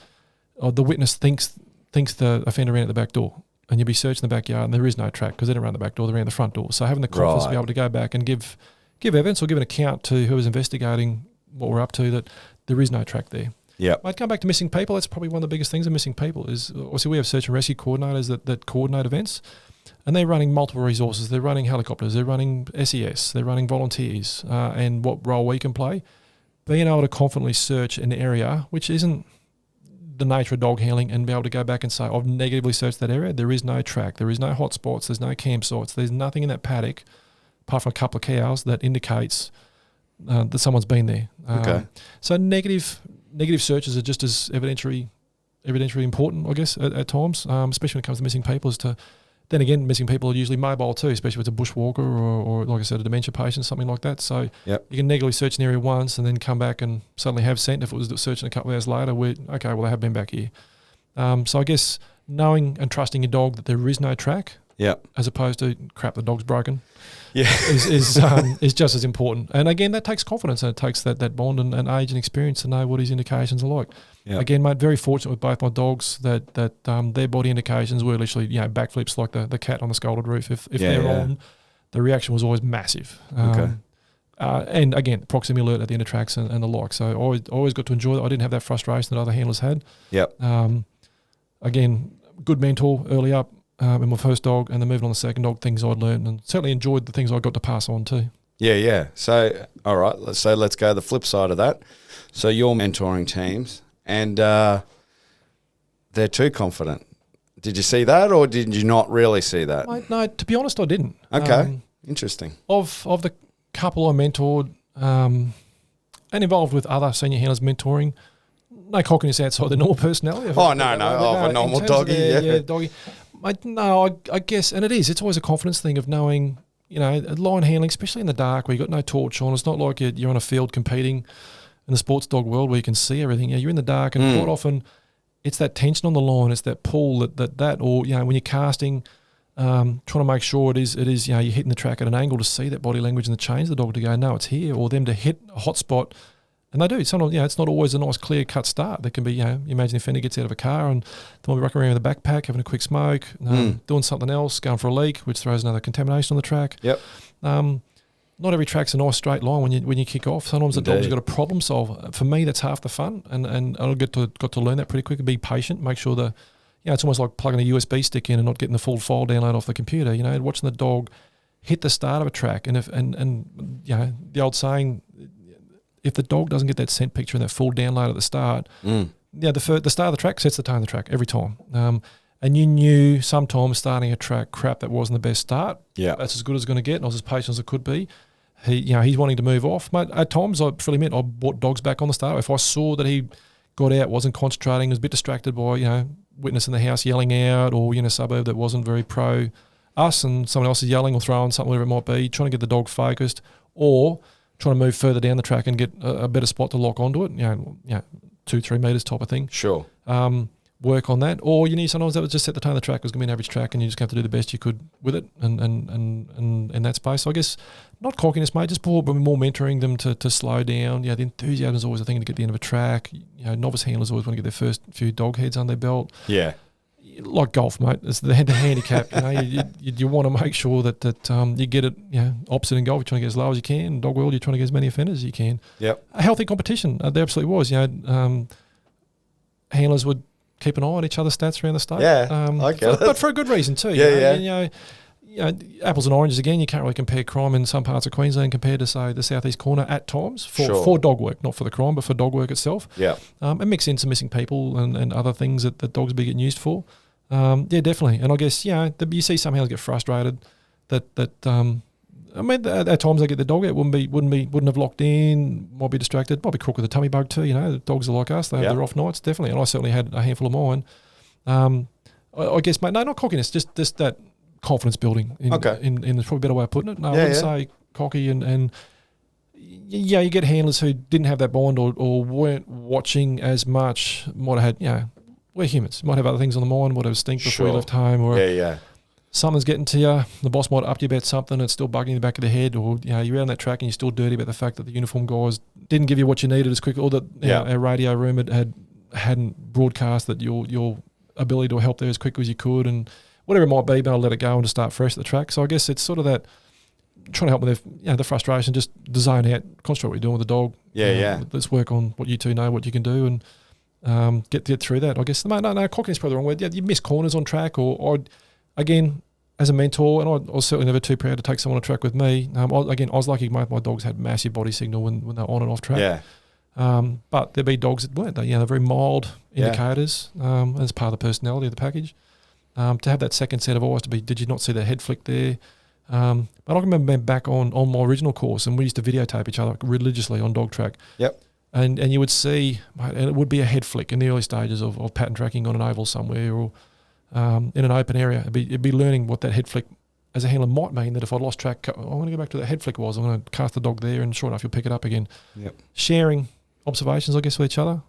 the witness thinks the offender ran at the back door, and you'll be searching the backyard and there is no track because they didn't run the back door, they ran the front door. So having the confidence to be able to go back and give evidence or give an account to who was investigating what we're up to, that there is no track there. Yeah. I'd come back to missing people. That's probably one of the biggest things of missing people is, obviously we have search and rescue coordinators that coordinate events, and they're running multiple resources. They're running helicopters, they're running SES, they're running volunteers, and what role we can play. being able to confidently search an area, which isn't the nature of dog handling, and be able to go back and say, I've negatively searched that area. There is no track. There is no hot spots. There's no campsites. There's nothing in that paddock, apart from a couple of cows, that indicates that someone's been there. Okay. So negative searches are just as evidentiary important, I guess, at times, especially when it comes to missing people. Then again, missing people are usually mobile too, especially if it's a bushwalker or like I said, a dementia patient, something like that. So Yep. you can negatively search an area once and then come back and suddenly have scent. If it was searching a couple of hours later, okay, well, they have been back here. So I guess knowing and trusting your dog that there is no track, as opposed to crap, the dog's broken, is just as important. And again, that takes confidence, and it takes that bond and age and experience to know what his indications are like. Yep. Again, mate, very fortunate with both my dogs that their body indications were literally backflips like the cat on the scalded roof. If they're on, the reaction was always massive. Okay. And again, proximity alert at the end of tracks and the like. So I always got to enjoy that. I didn't have that frustration that other handlers had. Yep. Again, good mentor early up in my first dog, and then moving on to the second dog, things I'd learned, and certainly enjoyed the things I got to pass on too. Yeah. So, all right, let's go the flip side of that. So you're mentoring teams, and they're too confident. Did you see that, or did you not really see that? Mate, no, to be honest, I didn't. Okay, interesting. Of the couple I mentored and involved with other senior handlers mentoring, no cockiness outside the normal personality. Oh, no. Of a normal doggy, doggy. I guess, and it's always a confidence thing of knowing, line handling, especially in the dark where you've got no torch on. It's not like you're on a field competing in the sports dog world where you can see everything. You're in the dark, and quite often it's that tension on the line, it's that pull that or when you're casting, trying to make sure it is you're hitting the track at an angle to see that body language and to change the dog to go, no, it's here, or them to hit a hot spot. And they do. Sometimes, it's not always a nice clear-cut start. There can be, you imagine if Fender gets out of a car and they might be rocking around with a backpack, having a quick smoke, doing something else, going for a leak, which throws another contamination on the track. Yep. Not every track's a nice straight line when you kick off. Sometimes the dog's got a problem solve. For me, that's half the fun, and I got to learn that pretty quick. Be patient, make sure it's almost like plugging a USB stick in and not getting the full file download off the computer. Watching the dog hit the start of a track, and the old saying, if the dog doesn't get that scent picture and that full download at the start, the start of the track sets the tone of the track every time. And you knew sometimes starting a track, crap, that wasn't the best start. Yeah, that's as good as it's going to get, and I was as patient as it could be. He's wanting to move off. Mate, at times, I freely admit, I brought dogs back on the start. If I saw that he got out, wasn't concentrating, was a bit distracted by witness in the house yelling out, or suburb that wasn't very pro us, and someone else is yelling or throwing something, whatever it might be, trying to get the dog focused, or trying to move further down the track and get a better spot to lock onto it, 2-3 metres type of thing. Sure. Work on that. Or sometimes that would just set the tone of the track. It was going to be an average track, and you just have to do the best you could with it and in that space. So I guess not cockiness, mate, just more mentoring them to slow down. The enthusiasm is always a thing to get to the end of a track. Novice handlers always want to get their first few dog heads on their belt. Yeah. Like golf, mate. It's the handicap. You want to make sure that you get it. Opposite in golf, you're trying to get as low as you can. In dog world, you're trying to get as many offenders as you can. Yep. A healthy competition. There absolutely was. Handlers would keep an eye on each other's stats around the state. Yeah, I get it. But for a good reason too. Apples and oranges again. You can't really compare crime in some parts of Queensland compared to say the southeast corner at times for dog work, not for the crime, but for dog work itself. Yeah. And mix in some missing people and other things that dogs be getting used for. Definitely. And I guess you see some handlers get frustrated that at times they get the dog out, wouldn't have locked in, might be distracted, might be crook with a tummy bug too. The dogs are like us; they have their off nights, definitely. And I certainly had a handful of mine. I guess, mate, no, not cockiness, just that confidence building. In there's probably a better way of putting it. No, I wouldn't say cocky and you get handlers who didn't have that bond or weren't watching as much. Might have had, we're humans. Might have other things on the mind. Might have a stink before you left home, or something's getting to you. The boss might up you about something. It's still bugging in the back of the head, or you're out on that track and you're still dirty about the fact that the uniform guys didn't give you what you needed as quickly, or that our radio room hadn't broadcast that your ability to help there as quickly as you could, and whatever it might be, but I'll let it go and just start fresh at the track. So I guess it's sort of that trying to help with the frustration, just to zone out, concentrate what you're doing with the dog. Let's work on what you two know, what you can do, and get through that. I guess no, cocking is probably the wrong word. You miss corners on track, or again, as a mentor, and I was certainly never too proud to take someone on a track with me. I was lucky my dogs had massive body signal when they were on and off track. But there'd be dogs that weren't. They're very mild Yeah. indicators as part of the personality of the package. To have that second set of eyes to be, did you not see the head flick there? But I can remember being back on my original course, and we used to videotape each other religiously on dog track. Yep. And you would see, mate, and it would be a head flick in the early stages of pattern tracking on an oval somewhere or in an open area. It'd be learning what that head flick as a handler might mean, that if I lost track, I want to go back to where that head flick was. I'm going to cast the dog there, and sure enough, you'll pick it up again. Yep. Sharing observations, I guess, with each other.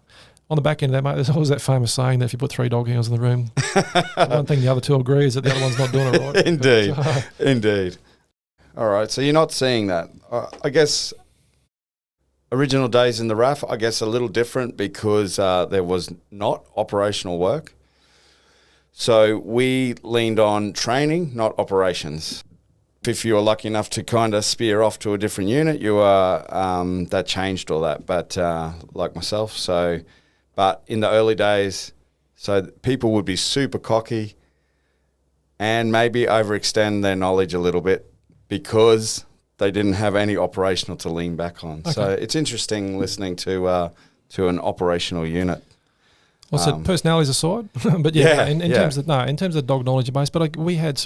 On the back end of that, mate, there's always that famous saying that if you put 3 dog handlers in the room, the one thing the other 2 agree is that the other one's not doing it right. Indeed. But, Indeed. All right, so you're not seeing that. I guess original days in the RAF, I guess a little different because there was not operational work. So we leaned on training, not operations. If you were lucky enough to kind of spear off to a different unit, you were that changed all that. But like myself, but in the early days, so people would be super cocky and maybe overextend their knowledge a little bit because they didn't have any operational to lean back on. Okay. So it's interesting listening to an operational unit. Well, so personalities aside, but yeah, in terms of dog knowledge base, but we had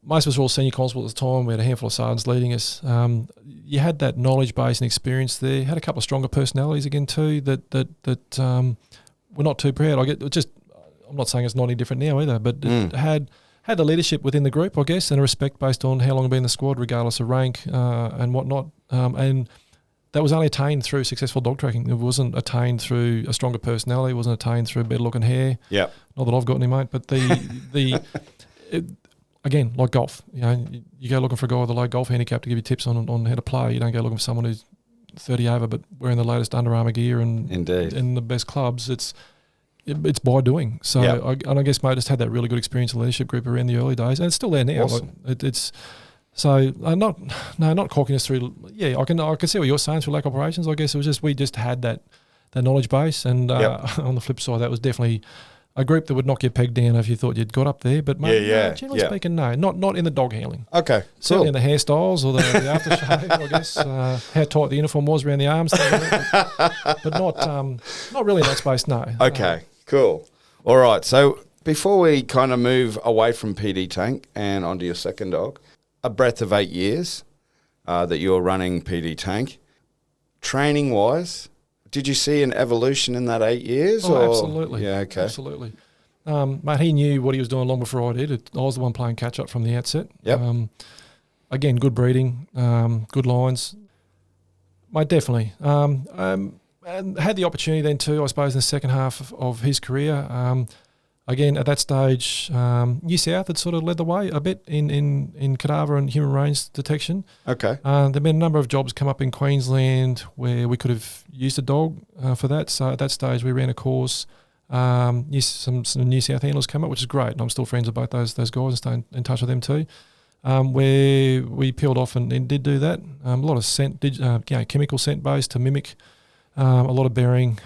most of us were all senior constables at the time. We had a handful of sergeants leading us. You had that knowledge base and experience there. Had a couple of stronger personalities again too that were not too proud. I'm not saying it's not any different now either, but it had the leadership within the group, I guess, and a respect based on how long I've been in the squad, regardless of rank and whatnot. And that was only attained through successful dog tracking. It wasn't attained through a stronger personality. It wasn't attained through better looking hair. Yeah. Not that I've got any, mate, but again, like golf, you go looking for a guy with a low golf handicap to give you tips on how to play. You don't go looking for someone who's 30 over but wearing the latest Under Armour gear and the best clubs. It's by doing. So I guess, mate, I just had that really good experience in the leadership group around the early days, and it's still there now. Awesome. Like, So not cockiness through. Yeah, I can see what you're saying through lack of operations. I guess it was just we just had that knowledge base, and on the flip side, that was definitely a group that would knock your peg down if you thought you'd got up there. But generally speaking, no, not in the dog handling. Okay, certainly in the hairstyles or the aftershave. I guess how tight the uniform was around the arms, but not really in that space. No. Okay, cool. All right. So before we kind of move away from PD Tank and onto your second dog. A breadth of 8 years that you're running PD Tank. Training-wise, did you see an evolution in that 8 years? Oh, absolutely. Yeah, okay. Absolutely. Mate, he knew what he was doing long before I did. I was the one playing catch-up from the outset. Yep. Again, good breeding, good lines. Mate, definitely. And had the opportunity then too, I suppose, in the second half of his career. Again, at that stage, New South had sort of led the way a bit in cadaver and human range detection. Okay. There've been a number of jobs come up in Queensland where we could have used a dog for that. So at that stage, we ran a course. Some New South handlers come up, which is great, and I'm still friends with both those guys and stay in touch with them too. Where we peeled off and did do that. A lot of scent, chemical scent based to mimic. A lot of bearing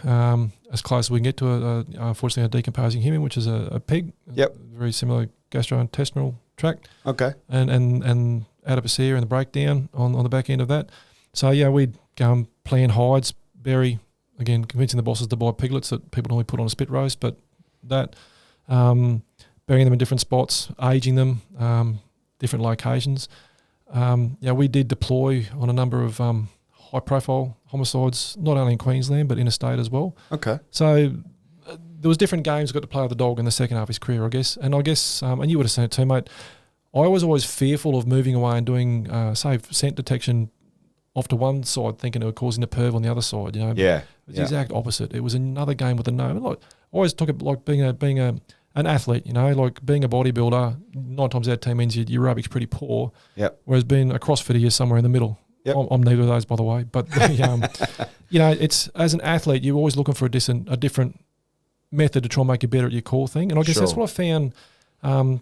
as close as we can get to unfortunately a decomposing human, which is a pig. Yep. Very similar gastrointestinal tract. Okay. And adipocere and the breakdown on the back end of that. So we'd go and plan hides, bury, again, convincing the bosses to buy piglets that people normally put on a spit roast, but that burying them in different spots, aging them, different locations. We did deploy on a number of high-profile homicides, not only in Queensland but interstate as well. Okay. So there was different games got to play with the dog in the second half of his career, I guess. And I guess, and you would have seen it too, mate, I was always fearful of moving away and doing, say, scent detection off to one side, thinking it was causing a perv on the other side. Yeah. It was the exact opposite. It was another game with a no. Like, I always talk about like being an athlete, like being a bodybuilder, 9 times out of 10 means your aerobic's pretty poor. Yep. Whereas being a CrossFitter, you're somewhere in the middle. Yep. I'm neither of those, by the way. But it's as an athlete, you're always looking for a different method to try and make you better at your core thing. And I guess that's what I found.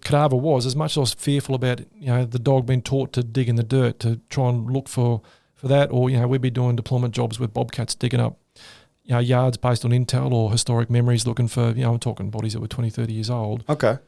Cadaver was, as much as I was fearful about the dog being taught to dig in the dirt to try and look for that, or we'd be doing deployment jobs with bobcats digging up yards based on intel or historic memories, looking for I'm talking bodies that were 20, 30 years old. Okay.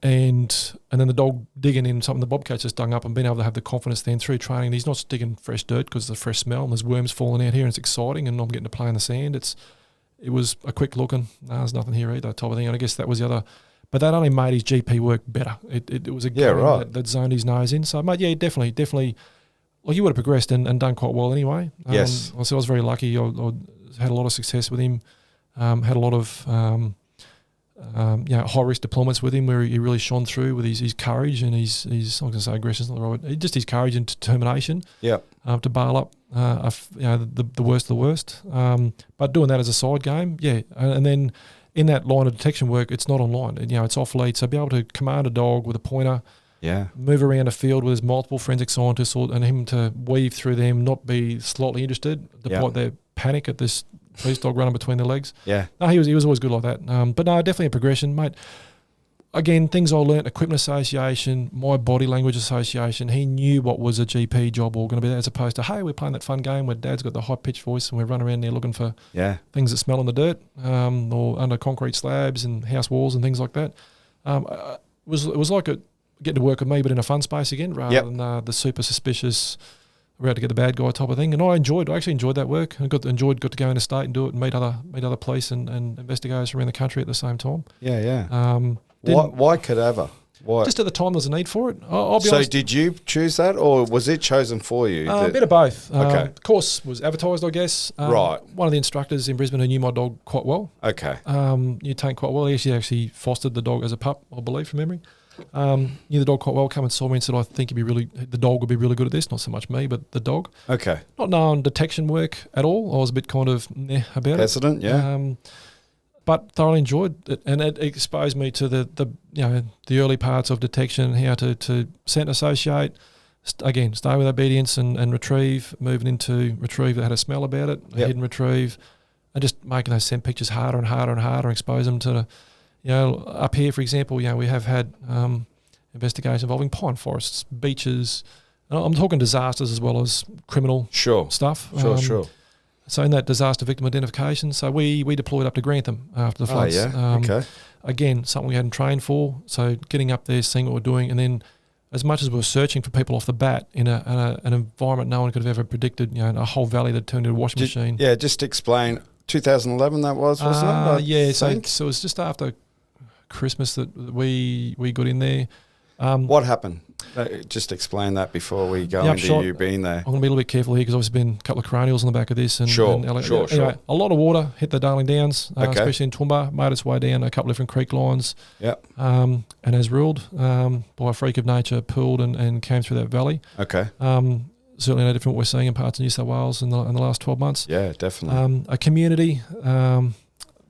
and then the dog digging in something the bobcat's just dug up and being able to have the confidence then through training. He's not just digging fresh dirt because it's a fresh smell and there's worms falling out here and it's exciting and I'm getting to play in the sand. It was a quick look and there's nothing here either type of thing. And I guess that was the other, but that only made his GP work better. It was a game that zoned his nose in. So, mate, yeah, definitely. Well, you would have progressed and done quite well anyway. Yes. So I was very lucky. I had a lot of success with him. Had a lot of high risk deployments with him where he really shone through with his courage and his I'm not going to say aggression is not the right word, just his courage and determination. Yeah. To bail up the worst of the worst. But doing that as a side game, yeah, and then in that line of detection work, it's not online. It's off lead, so be able to command a dog with a pointer. Yeah. Move around a field with his multiple forensic scientists and him to weave through them, not be slightly interested, despite their panic at this police dog running between their legs. Yeah. No, he was always good like that. But no, definitely a progression, mate. Again, things I learnt, equipment association, my body language association. He knew what was a GP job all going to be, as opposed to, hey, we're playing that fun game where Dad's got the high-pitched voice and we're running around there looking for things that smell in the dirt or under concrete slabs and house walls and things like that. It was like getting to work with me, but in a fun space again, rather than the super suspicious, we're out to get the bad guy type of thing. And I actually enjoyed that work. I got to go interstate and do it and meet other police and investigators around the country at the same time. Yeah. Why cadaver? Why? Just at the time there was a need for it. I'll be so honest. did you choose that or was it chosen for you? A bit of both. Okay. The course was advertised, I guess. Right. One of the instructors in Brisbane who knew my dog quite well. Okay. Knew Tank quite well. He actually fostered the dog as a pup, I believe, from memory. Knew the dog quite well, come and saw me and said, I think the dog would be really good at this. Not so much me, but the dog. Okay. Not knowing detection work at all. I was a bit kind of about hesitant, it. Yeah. But thoroughly enjoyed it, and it exposed me to the early parts of detection, how to scent associate, stay with obedience and retrieve, moving into retrieve that had a smell about it, hidden retrieve, and just making those scent pictures harder and harder and harder, expose them to up here, for example, we have had investigations involving pine forests, beaches. I'm talking disasters as well as criminal stuff. Sure. So in that disaster victim identification, so we deployed up to Grantham after the floods. Okay. Again, something we hadn't trained for. So getting up there, seeing what we're doing, and then as much as we were searching for people off the bat in an environment no one could have ever predicted, a whole valley that turned into a washing machine. Yeah, just explain. 2011 that wasn't it? So it was just after Christmas that we got in there. What happened? Just explain that before we go into you being there. I'm going to be a little bit careful here because obviously been a couple of cranials on the back of this. Sure. Anyway, a lot of water hit the Darling Downs, especially in Toowoomba, made its way down a couple of different creek lines. Yep. And as ruled by a freak of nature, pulled and came through that valley. Okay. Certainly no different from what we're seeing in parts of New South Wales in the last 12 months. Yeah, definitely. A community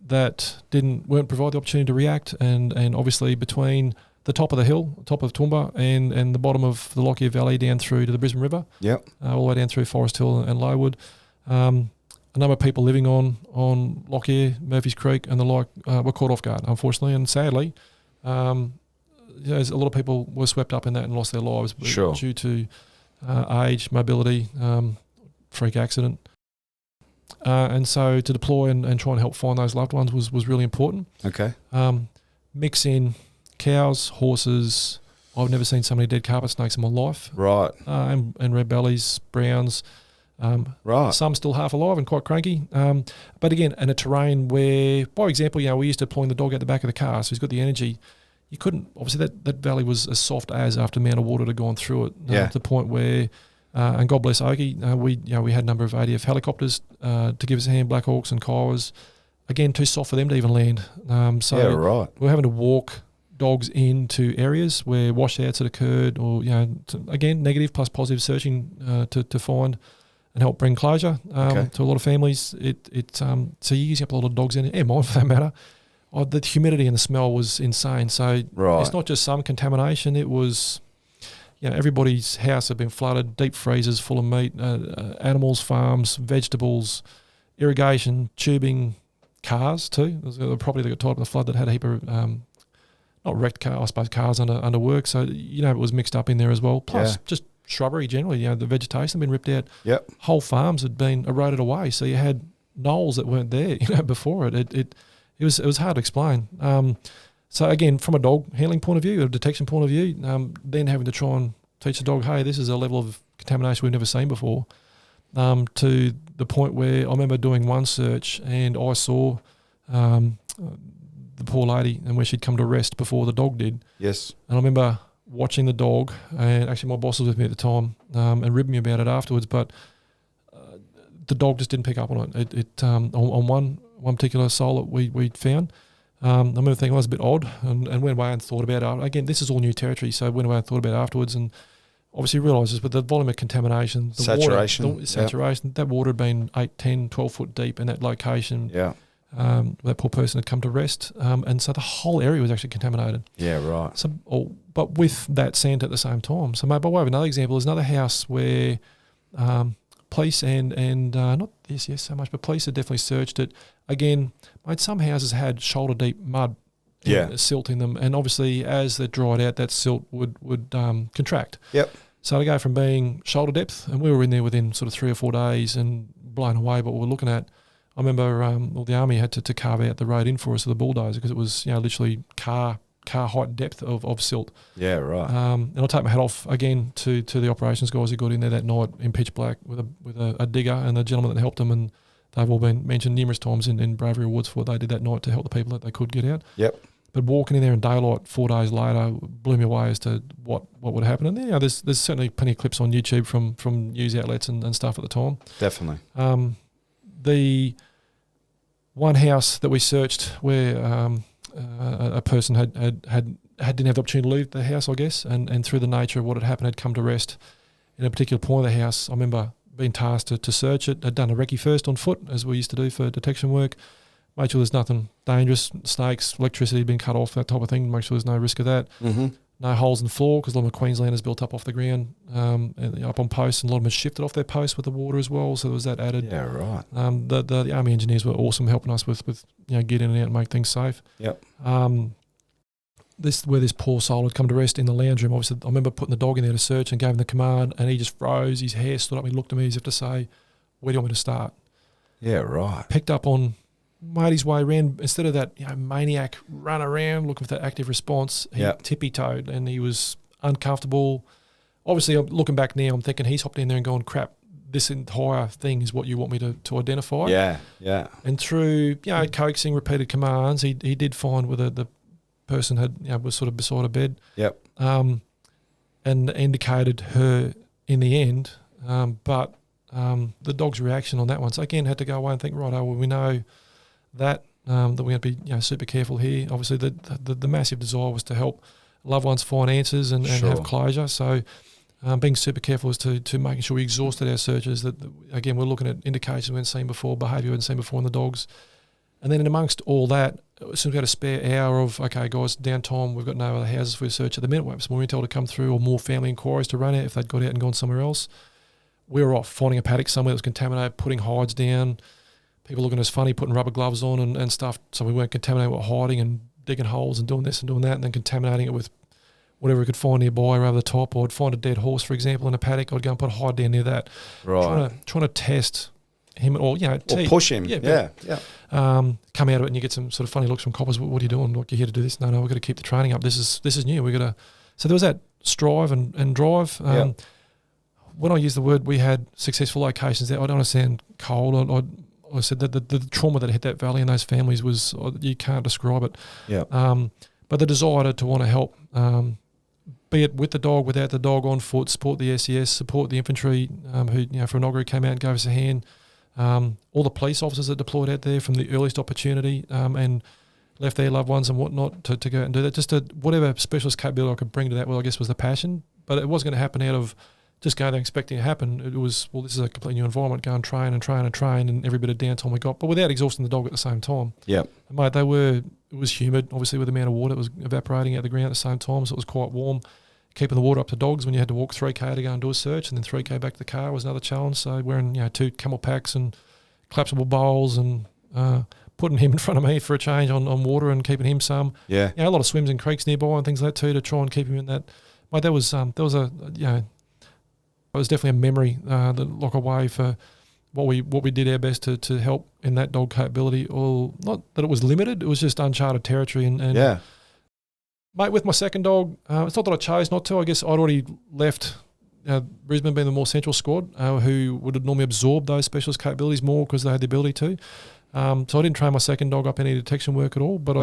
that weren't provided the opportunity to react, and obviously between the top of the hill, top of Toowoomba, and the bottom of the Lockyer Valley down through to the Brisbane River. Yep. All the way down through Forest Hill and Lowood. A number of people living on Lockyer, Murphy's Creek and the like were caught off guard, unfortunately, and sadly. A lot of people were swept up in that and lost their lives due to age, mobility, freak accident. And so to deploy and try and help find those loved ones was really important. Okay. Mix in cows, horses. I've never seen so many dead carpet snakes in my life. Right. And red bellies, browns. Right. Some still half alive and quite cranky. But again, in a terrain where, by example, we used to deploying the dog out the back of the car, so he's got the energy. You couldn't, obviously that valley was as soft as after the amount of water that had gone through it. To the point where, and God bless Okie, we had a number of ADF helicopters to give us a hand, Black Hawks and Kiowas. Again, too soft for them to even land. We're having to walk dogs into areas where washouts had occurred, or again, negative plus positive searching to find and help bring closure to a lot of families. So you're using up a lot of dogs in it, mine for that matter. The humidity and the smell was insane. So it's not just some contamination. It was, everybody's house had been flooded, deep freezers full of meat, animals, farms, vegetables, irrigation, tubing, cars too. There was a property that got tied up in the flood that had a heap of not wrecked car, I suppose cars under work. So it was mixed up in there as well. Plus just shrubbery generally. The vegetation had been ripped out. Yep. Whole farms had been eroded away. So you had knolls that weren't there. Before it. It was hard to explain. So again, from a dog handling point of view, a detection point of view, then having to try and teach the dog, hey, this is a level of contamination we've never seen before, to the point where I remember doing one search and I saw the poor lady and where she'd come to rest before the dog did. Yes. And I remember watching the dog, and actually my boss was with me at the time, and ribbed me about it afterwards, but the dog just didn't pick up on it. On one particular soul that we found, I remember thinking, well, it was a bit odd, and went away and thought about it. Again, this is all new territory, so went away and thought about it afterwards, and obviously realised this, with the volume of contamination, the saturation, that water had been 8, 10, 12 foot deep in that location. Yeah. That poor person had come to rest, and so the whole area was actually contaminated. Yeah, right. So, but with that scent at the same time. So, by way of another example, there's another house where police and not the SES so much, but police had definitely searched it. Again, mate, some houses had shoulder deep mud, silt in them, and obviously as they dried out, that silt would contract. Yep. So to go from being shoulder depth, and we were in there within sort of 3 or 4 days and blown away by what we're looking at. I remember the army had to carve out the road in for us with a bulldozer because it was literally car height depth of silt. Yeah, right. And I'll take my hat off again to the operations guys who got in there that night in pitch black with a digger and the gentleman that helped them, and they've all been mentioned numerous times in Bravery Awards for what they did that night to help the people that they could get out. Yep. But walking in there in daylight 4 days later blew me away as to what would happen. And there's certainly plenty of clips on YouTube from news outlets and stuff at the time. Definitely. The one house that we searched where a person didn't have the opportunity to leave the house, I guess, and through the nature of what had happened had come to rest in a particular point of the house. I remember being tasked to search it. I'd done a recce first on foot, as we used to do for detection work. Make sure there's nothing dangerous, snakes, electricity had been cut off, that type of thing. Make sure there's no risk of that. Mm-hmm. No holes in the floor, because a lot of Queenslanders built up off the ground, and up on posts, and a lot of them had shifted off their posts with the water as well, so there was that added. Yeah, right. The Army engineers were awesome helping us with get in and out and make things safe. Yep. This poor soul had come to rest in the lounge room. Obviously, I remember putting the dog in there to search and gave him the command, and he just froze. His hair stood up. He looked at me as if to say, "Where do you want me to start?" Yeah, right. Picked up on, made his way around. Instead of that maniac run around looking for that active response, he tippy-toed, and he was uncomfortable. Obviously, looking back now, I'm thinking he's hopped in there and gone, crap, this entire thing is what you want me to identify. Yeah, yeah. And through coaxing, repeated commands, he did find whether the person was sort of beside a bed. Yep. And indicated her in the end, but the dog's reaction on that one. So again, had to go away and think, right, we know that we have to be super careful here. Obviously, the massive desire was to help loved ones find answers and have closure. So being super careful as to making sure we exhausted our searches. That again, we're looking at indications we hadn't seen before, behaviour we hadn't seen before in the dogs. And then in amongst all that, as soon as we had a spare hour of, okay, guys, downtime, we've got no other houses for search at the minute. We have some more intel to come through or more family inquiries to run out if they'd got out and gone somewhere else. We were off finding a paddock somewhere that was contaminated, putting hides down, people looking at us funny, putting rubber gloves on and stuff, so we weren't contaminating, we were hiding and digging holes and doing this and doing that, and then contaminating it with whatever we could find nearby or over the top. Or I'd find a dead horse, for example, in a paddock. I'd go and put a hide down near that. Right. Trying to test him or, or push him. Yeah. Come out of it and you get some sort of funny looks from coppers. What are you doing? Like, you're here to do this? No, we've got to keep the training up. This is new. We got to. So there was that strive and drive. When I use the word, we had successful locations there. I don't want to sound cold. I said that the trauma that hit that valley and those families was, you can't describe it. Yeah. But the desire to want to help, be it with the dog, without the dog, on foot, support the SES, support the infantry who, from Noggera came out and gave us a hand. All the police officers that deployed out there from the earliest opportunity and left their loved ones and whatnot to go out and do that. Just whatever specialist capability I could bring to that, I guess was the passion. But it wasn't going to happen out of just going there expecting it to happen. It was, this is a completely new environment, go and train and every bit of downtime we got, but without exhausting the dog at the same time. Yeah. Mate, it was humid, obviously, with the amount of water. It was evaporating out the ground at the same time, so it was quite warm. Keeping the water up to dogs when you had to walk 3K to go and do a search, and then 3K back to the car was another challenge. So wearing 2 camel packs and collapsible bowls and putting him in front of me for a change on water and keeping him some. Yeah. A lot of swims in creeks nearby and things like that too to try and keep him in that. Mate, that was it was definitely a memory that lock away for what we did our best to help in that dog capability. Or not that it was limited, it was just uncharted territory and Mate, with my second dog, it's not that I chose not to. I guess I'd already left Brisbane being the more central squad, who would have normally absorbed those specialist capabilities more because they had the ability to. So I didn't train my second dog up any detection work at all. But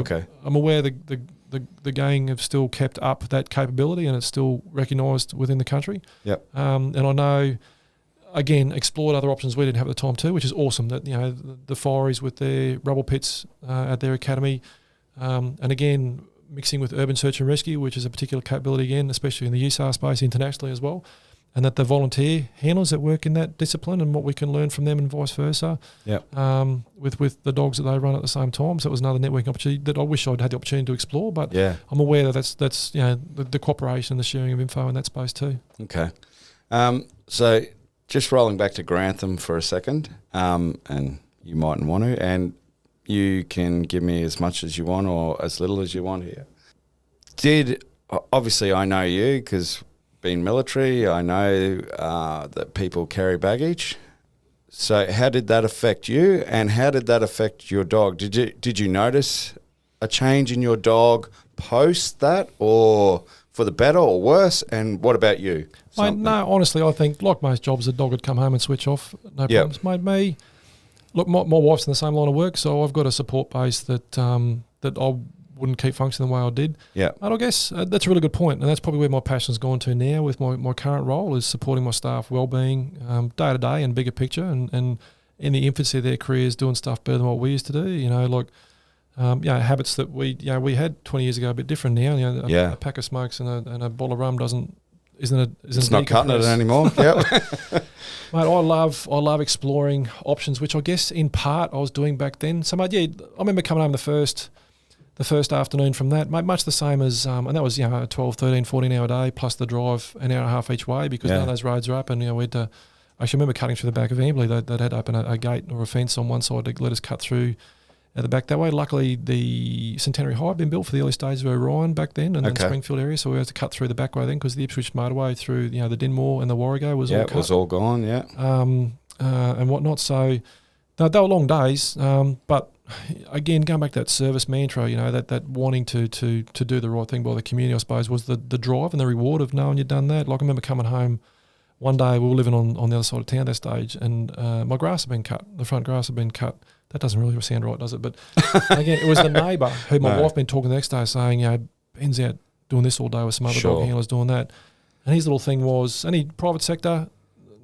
I'm aware the gang have still kept up that capability, and it's still recognised within the country. Yep. And I know, again, explored other options we didn't have at the time too, which is awesome. That the Fireys with their rubble pits at their academy, and again mixing with urban search and rescue, which is a particular capability again, especially in the USAR space internationally as well. And that the volunteer handlers that work in that discipline and what we can learn from them and vice versa. Yep. With the dogs that they run at the same time. So it was another networking opportunity that I wish I'd had the opportunity to explore. But I'm aware that that's the cooperation and the sharing of info in that space too. Okay. So just rolling back to Grantham for a second, and you mightn't want to, and you can give me as much as you want or as little as you want here. Obviously I know you because being military, I know that people carry baggage. So how did that affect you, and how did that affect your dog? Did you notice a change in your dog post that, or for the better or worse? And what about you? No, honestly, I think like most jobs, the dog would come home and switch off. No problems. Mate, look, my wife's in the same line of work, so I've got a support base that I wouldn't keep functioning the way I did. Yeah. But I guess that's a really good point, and that's probably where my passion's gone to now with my current role, is supporting my staff well-being day to day and bigger picture, and in the infancy of their careers doing stuff better than what we used to do. Habits that we had 20 years ago are a bit different now. A pack of smokes and a bottle of rum isn't it's not cutting it anymore. Yep. Mate, I love exploring options, which I guess in part I was doing back then. So mate, I remember coming home the first afternoon from that, mate, much the same as, and that was, a 12, 13, 14 hour day, plus the drive an hour and a half each way, because none of those roads are up. And, we had to, I actually remember cutting through the back of Amberley. They'd had to open a gate or a fence on one side to let us cut through at the back that way. Luckily, the Centenary High had been built for the early stages of Orion back then, and then Springfield area, so we had to cut through the back way then, because the Ipswich motorway through, the Dinmore and the Warrego was all cut. Yeah, it was all gone, and whatnot. So they were long days, but again, going back to that service mantra, that wanting to do the right thing by the community, I suppose, was the drive and the reward of knowing you'd done that. Like I remember coming home one day, we were living on the other side of town at that stage, and my grass had been cut. The front grass had been cut. That doesn't really sound right, does it? But again, it was the neighbour who my wife been talking the next day, saying, Ben's out doing this all day with some other dog handlers doing that. And his little thing was, any private sector,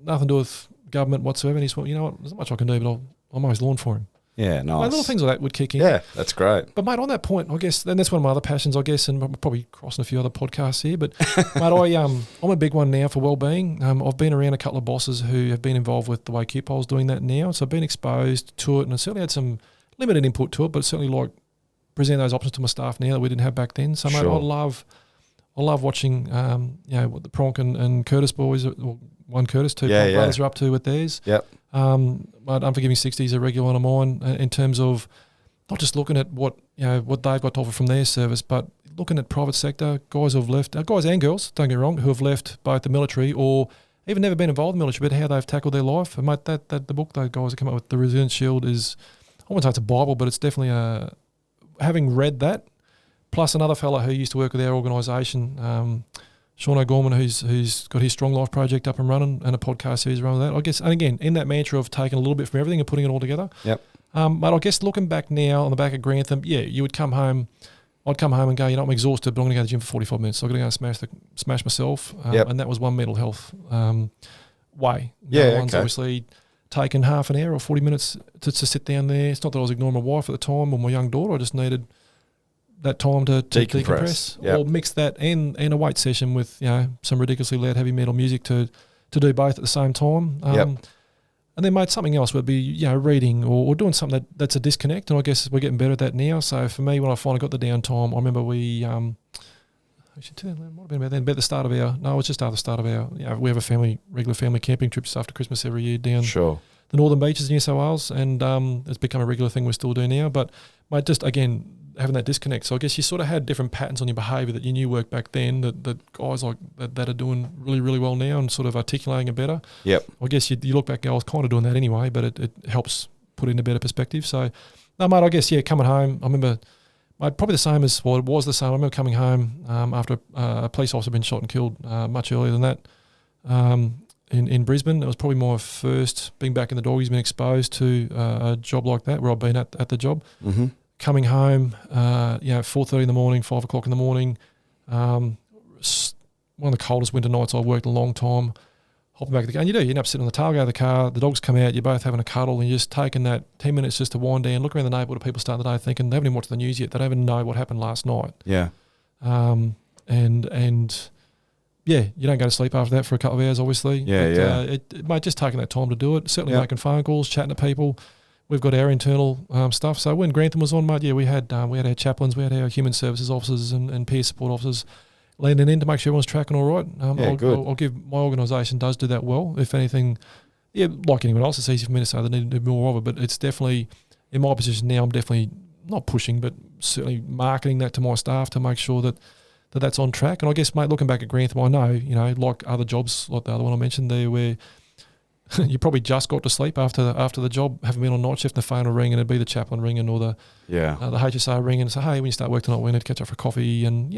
nothing to do with government whatsoever. And he said, you know what, there's not much I can do, but I'll mow his lawn for him. Yeah, nice. Like, little things like that would kick in. Yeah, that's great. But mate, on that point, I guess, and that's one of my other passions, I guess, and I'm probably crossing a few other podcasts here, but mate, I'm a big one now for wellbeing. I've been around a couple of bosses who have been involved with the way QPOL's doing that now, so I've been exposed to it, and I certainly had some limited input to it, but certainly like present those options to my staff now that we didn't have back then. So mate, I love watching what the Pronk and Curtis boys, or one Curtis, two Pronk brothers are up to with theirs. Yep. My Unforgiving 60 is a regular one of mine, in terms of not just looking at what they've got to offer from their service, but looking at private sector guys who have left, guys and girls, don't get me wrong, who have left both the military or even never been involved in the military, but how they've tackled their life. And mate, that the book those guys have come up with, The Resilience Shield, is, I wouldn't say it's a Bible, but it's definitely having read that, plus another fella who used to work with our organisation, Sean O'Gorman, who's got his Strong Life project up and running, and a podcast series around that. I guess, and again, in that mantra of taking a little bit from everything and putting it all together. Yep. But I guess looking back now on the back of Grantham, you would come home. I'd come home and go, I'm exhausted, but I'm going to go to the gym for 45 minutes. So I've got to go and smash myself. And that was one mental health way. One's obviously taken half an hour or 40 minutes to sit down there. It's not that I was ignoring my wife at the time or my young daughter. I just needed that time to decompress. Or mix that and a weight session with some ridiculously loud heavy metal music to do both at the same time. And then mate, something else would be reading or doing something that's a disconnect, and I guess we're getting better at that now. So for me, when I finally got the downtime, I remember we actually it might have been about the start of our it was just after the start of our we have a regular family camping trips after Christmas every year down the northern beaches of New South Wales, and it's become a regular thing we still do now. But mate, just again, having that disconnect. So I guess you sort of had different patterns on your behaviour that you knew worked back then that guys like that are doing really, really well now and sort of articulating it better. Yep. I guess you look back, I was kind of doing that anyway, but it helps put it in a better perspective. So, no, mate, I guess, coming home, I remember, Mate, probably the same as, well, it was the same. I remember coming home after a police officer had been shot and killed much earlier than that in Brisbane. It was probably my first being back in the doggies, been exposed to a job like that where I've been at the job. Mm-hmm. Coming home, 4:30 in the morning, 5 o'clock in the morning. One of the coldest winter nights I've worked in a long time. Hopping back to the car, and you end up sitting on the tailgate of the car, the dogs come out, you're both having a cuddle, and you're just taking that 10 minutes just to wind down, look around the neighbourhood of people starting the day thinking they haven't even watched the news yet, they don't even know what happened last night. Yeah. And yeah, you don't go to sleep after that for a couple of hours, obviously. Yeah, But, mate, just taking that time to do it, certainly Yeah. making phone calls, chatting to people. We've got our internal stuff. So when Grantham was on, mate, we had our chaplains, we had our human services officers and peer support officers landing in to make sure everyone's tracking all right. Good. I'll give my organisation does do that well. If anything, yeah, like anyone else, it's easy for me to say they need to do more of it, but it's definitely, in my position now, I'm definitely not pushing, but certainly marketing that to my staff to make sure that's on track. And I guess, mate, looking back at Grantham, I know, like other jobs, like the other one I mentioned there, where you probably just got to sleep after the job, having been on night shift, and the phone will ring and it'd be the chaplain ringing or the HSA ringing and say, hey, when you start work tonight, we need to catch up for coffee. And,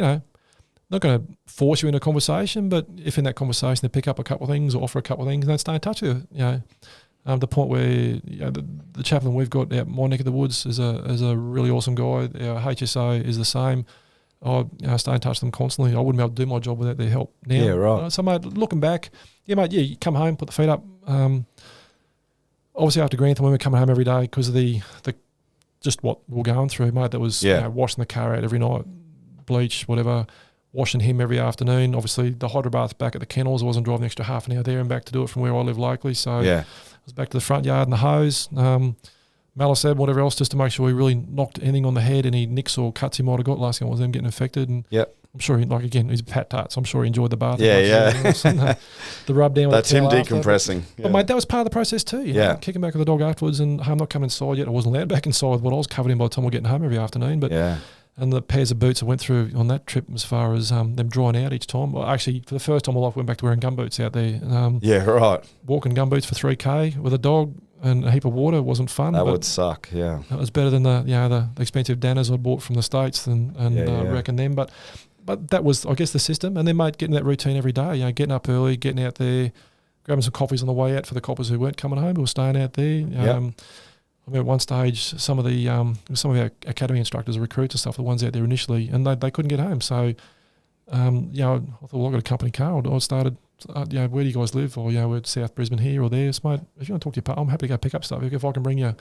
not going to force you into a conversation, but if in that conversation they pick up a couple of things or offer a couple of things, then stay in touch with you. The point where the chaplain we've got out my neck of the woods is a really awesome guy. Our HSA is the same. I stay in touch with them constantly. I wouldn't be able to do my job without their help now. Yeah, right. So, mate, looking back, you come home, put the feet up. Obviously, after Grantham, we were coming home every day because of the just what we were going through, mate. That was washing the car out every night, bleach, whatever. Washing him every afternoon. Obviously, the hydro bath back at the kennels. I wasn't driving the extra half an hour there and back to do it from where I live locally. So I was back to the front yard and the hose. Mallow said whatever else just to make sure we really knocked anything on the head, any nicks or cuts he might have got. Last thing was them getting infected. And I'm sure he's a pat tart, so I'm sure he enjoyed the bath. The rub down with that's the him towel decompressing. But mate, that was part of the process too. Kicking back with the dog afterwards, and I'm not coming inside yet. I wasn't allowed back inside with what I was covered in by the time we were getting home every afternoon. But and the pairs of boots I went through on that trip as far as them drying out each time. Well, actually, for the first time in my life, I went back to wearing gumboots out there. Walking gumboots for 3K with a dog and a heap of water wasn't fun. That would suck, yeah. It was better than the expensive Danners I bought from the States and reckon them. But that was, I guess, the system. And then, mate, getting that routine every day, getting up early, getting out there, grabbing some coffees on the way out for the coppers who weren't coming home, who were staying out there. I remember at one stage, some of our academy instructors, recruits and stuff, the ones out there initially, and they couldn't get home. So, I thought, well, I've got a company car. I started, where do you guys live? Or, we're South Brisbane here or there. So, mate, if you want to talk to your partner, I'm happy to go pick up stuff. If I can bring you,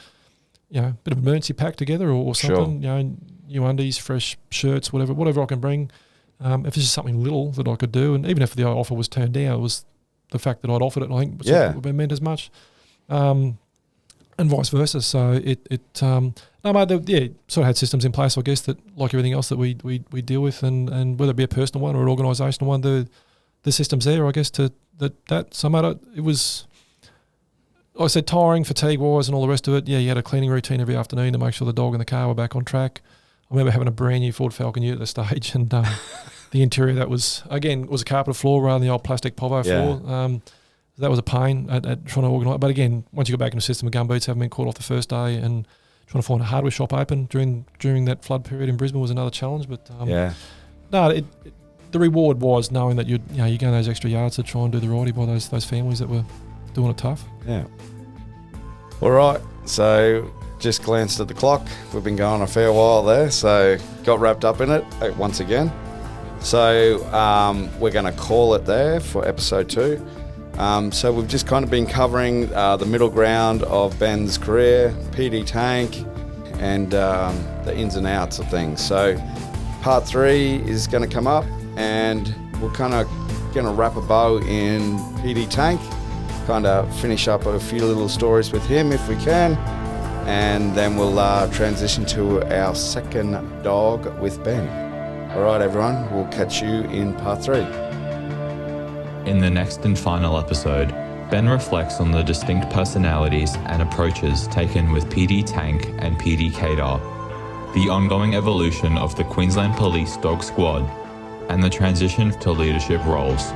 a bit of emergency pack together or something, new undies, fresh shirts, whatever I can bring. If it's just something little that I could do, and even if the offer was turned down, it was the fact that I'd offered it, I think, it meant as much. And vice versa. So they sort of had systems in place, I guess, that like everything else that we deal with, and whether it be a personal one or an organisational one, the systems there, I guess, to that. So mate, it was, like I said, tiring, fatigue wise, and all the rest of it. Yeah, you had a cleaning routine every afternoon to make sure the dog and the car were back on track. I remember having a brand new Ford Falcon ute at the stage, and the interior that was a carpet floor rather than the old plastic Povo floor. That was a pain at trying to organise. But again, once you got back in the system with gumboots, having been caught off the first day, and trying to find a hardware shop open during that flood period in Brisbane was another challenge. But the reward was knowing that you're going those extra yards to try and do the righty by those families that were doing it tough. Yeah. All right. So just glanced at the clock. We've been going a fair while there, so got wrapped up in it once again. So we're going to call it there for episode 2. So we've just kind of been covering the middle ground of Ben's career, PD Tank, and the ins and outs of things. So part 3 is going to come up, and we're kind of going to wrap a bow in PD Tank, kind of finish up a few little stories with him if we can, and then we'll transition to our second dog with Ben. All right, everyone, we'll catch you in part 3. In the next and final episode, Ben reflects on the distinct personalities and approaches taken with PD Tank and PD Kadar, the ongoing evolution of the Queensland Police Dog Squad, and the transition to leadership roles.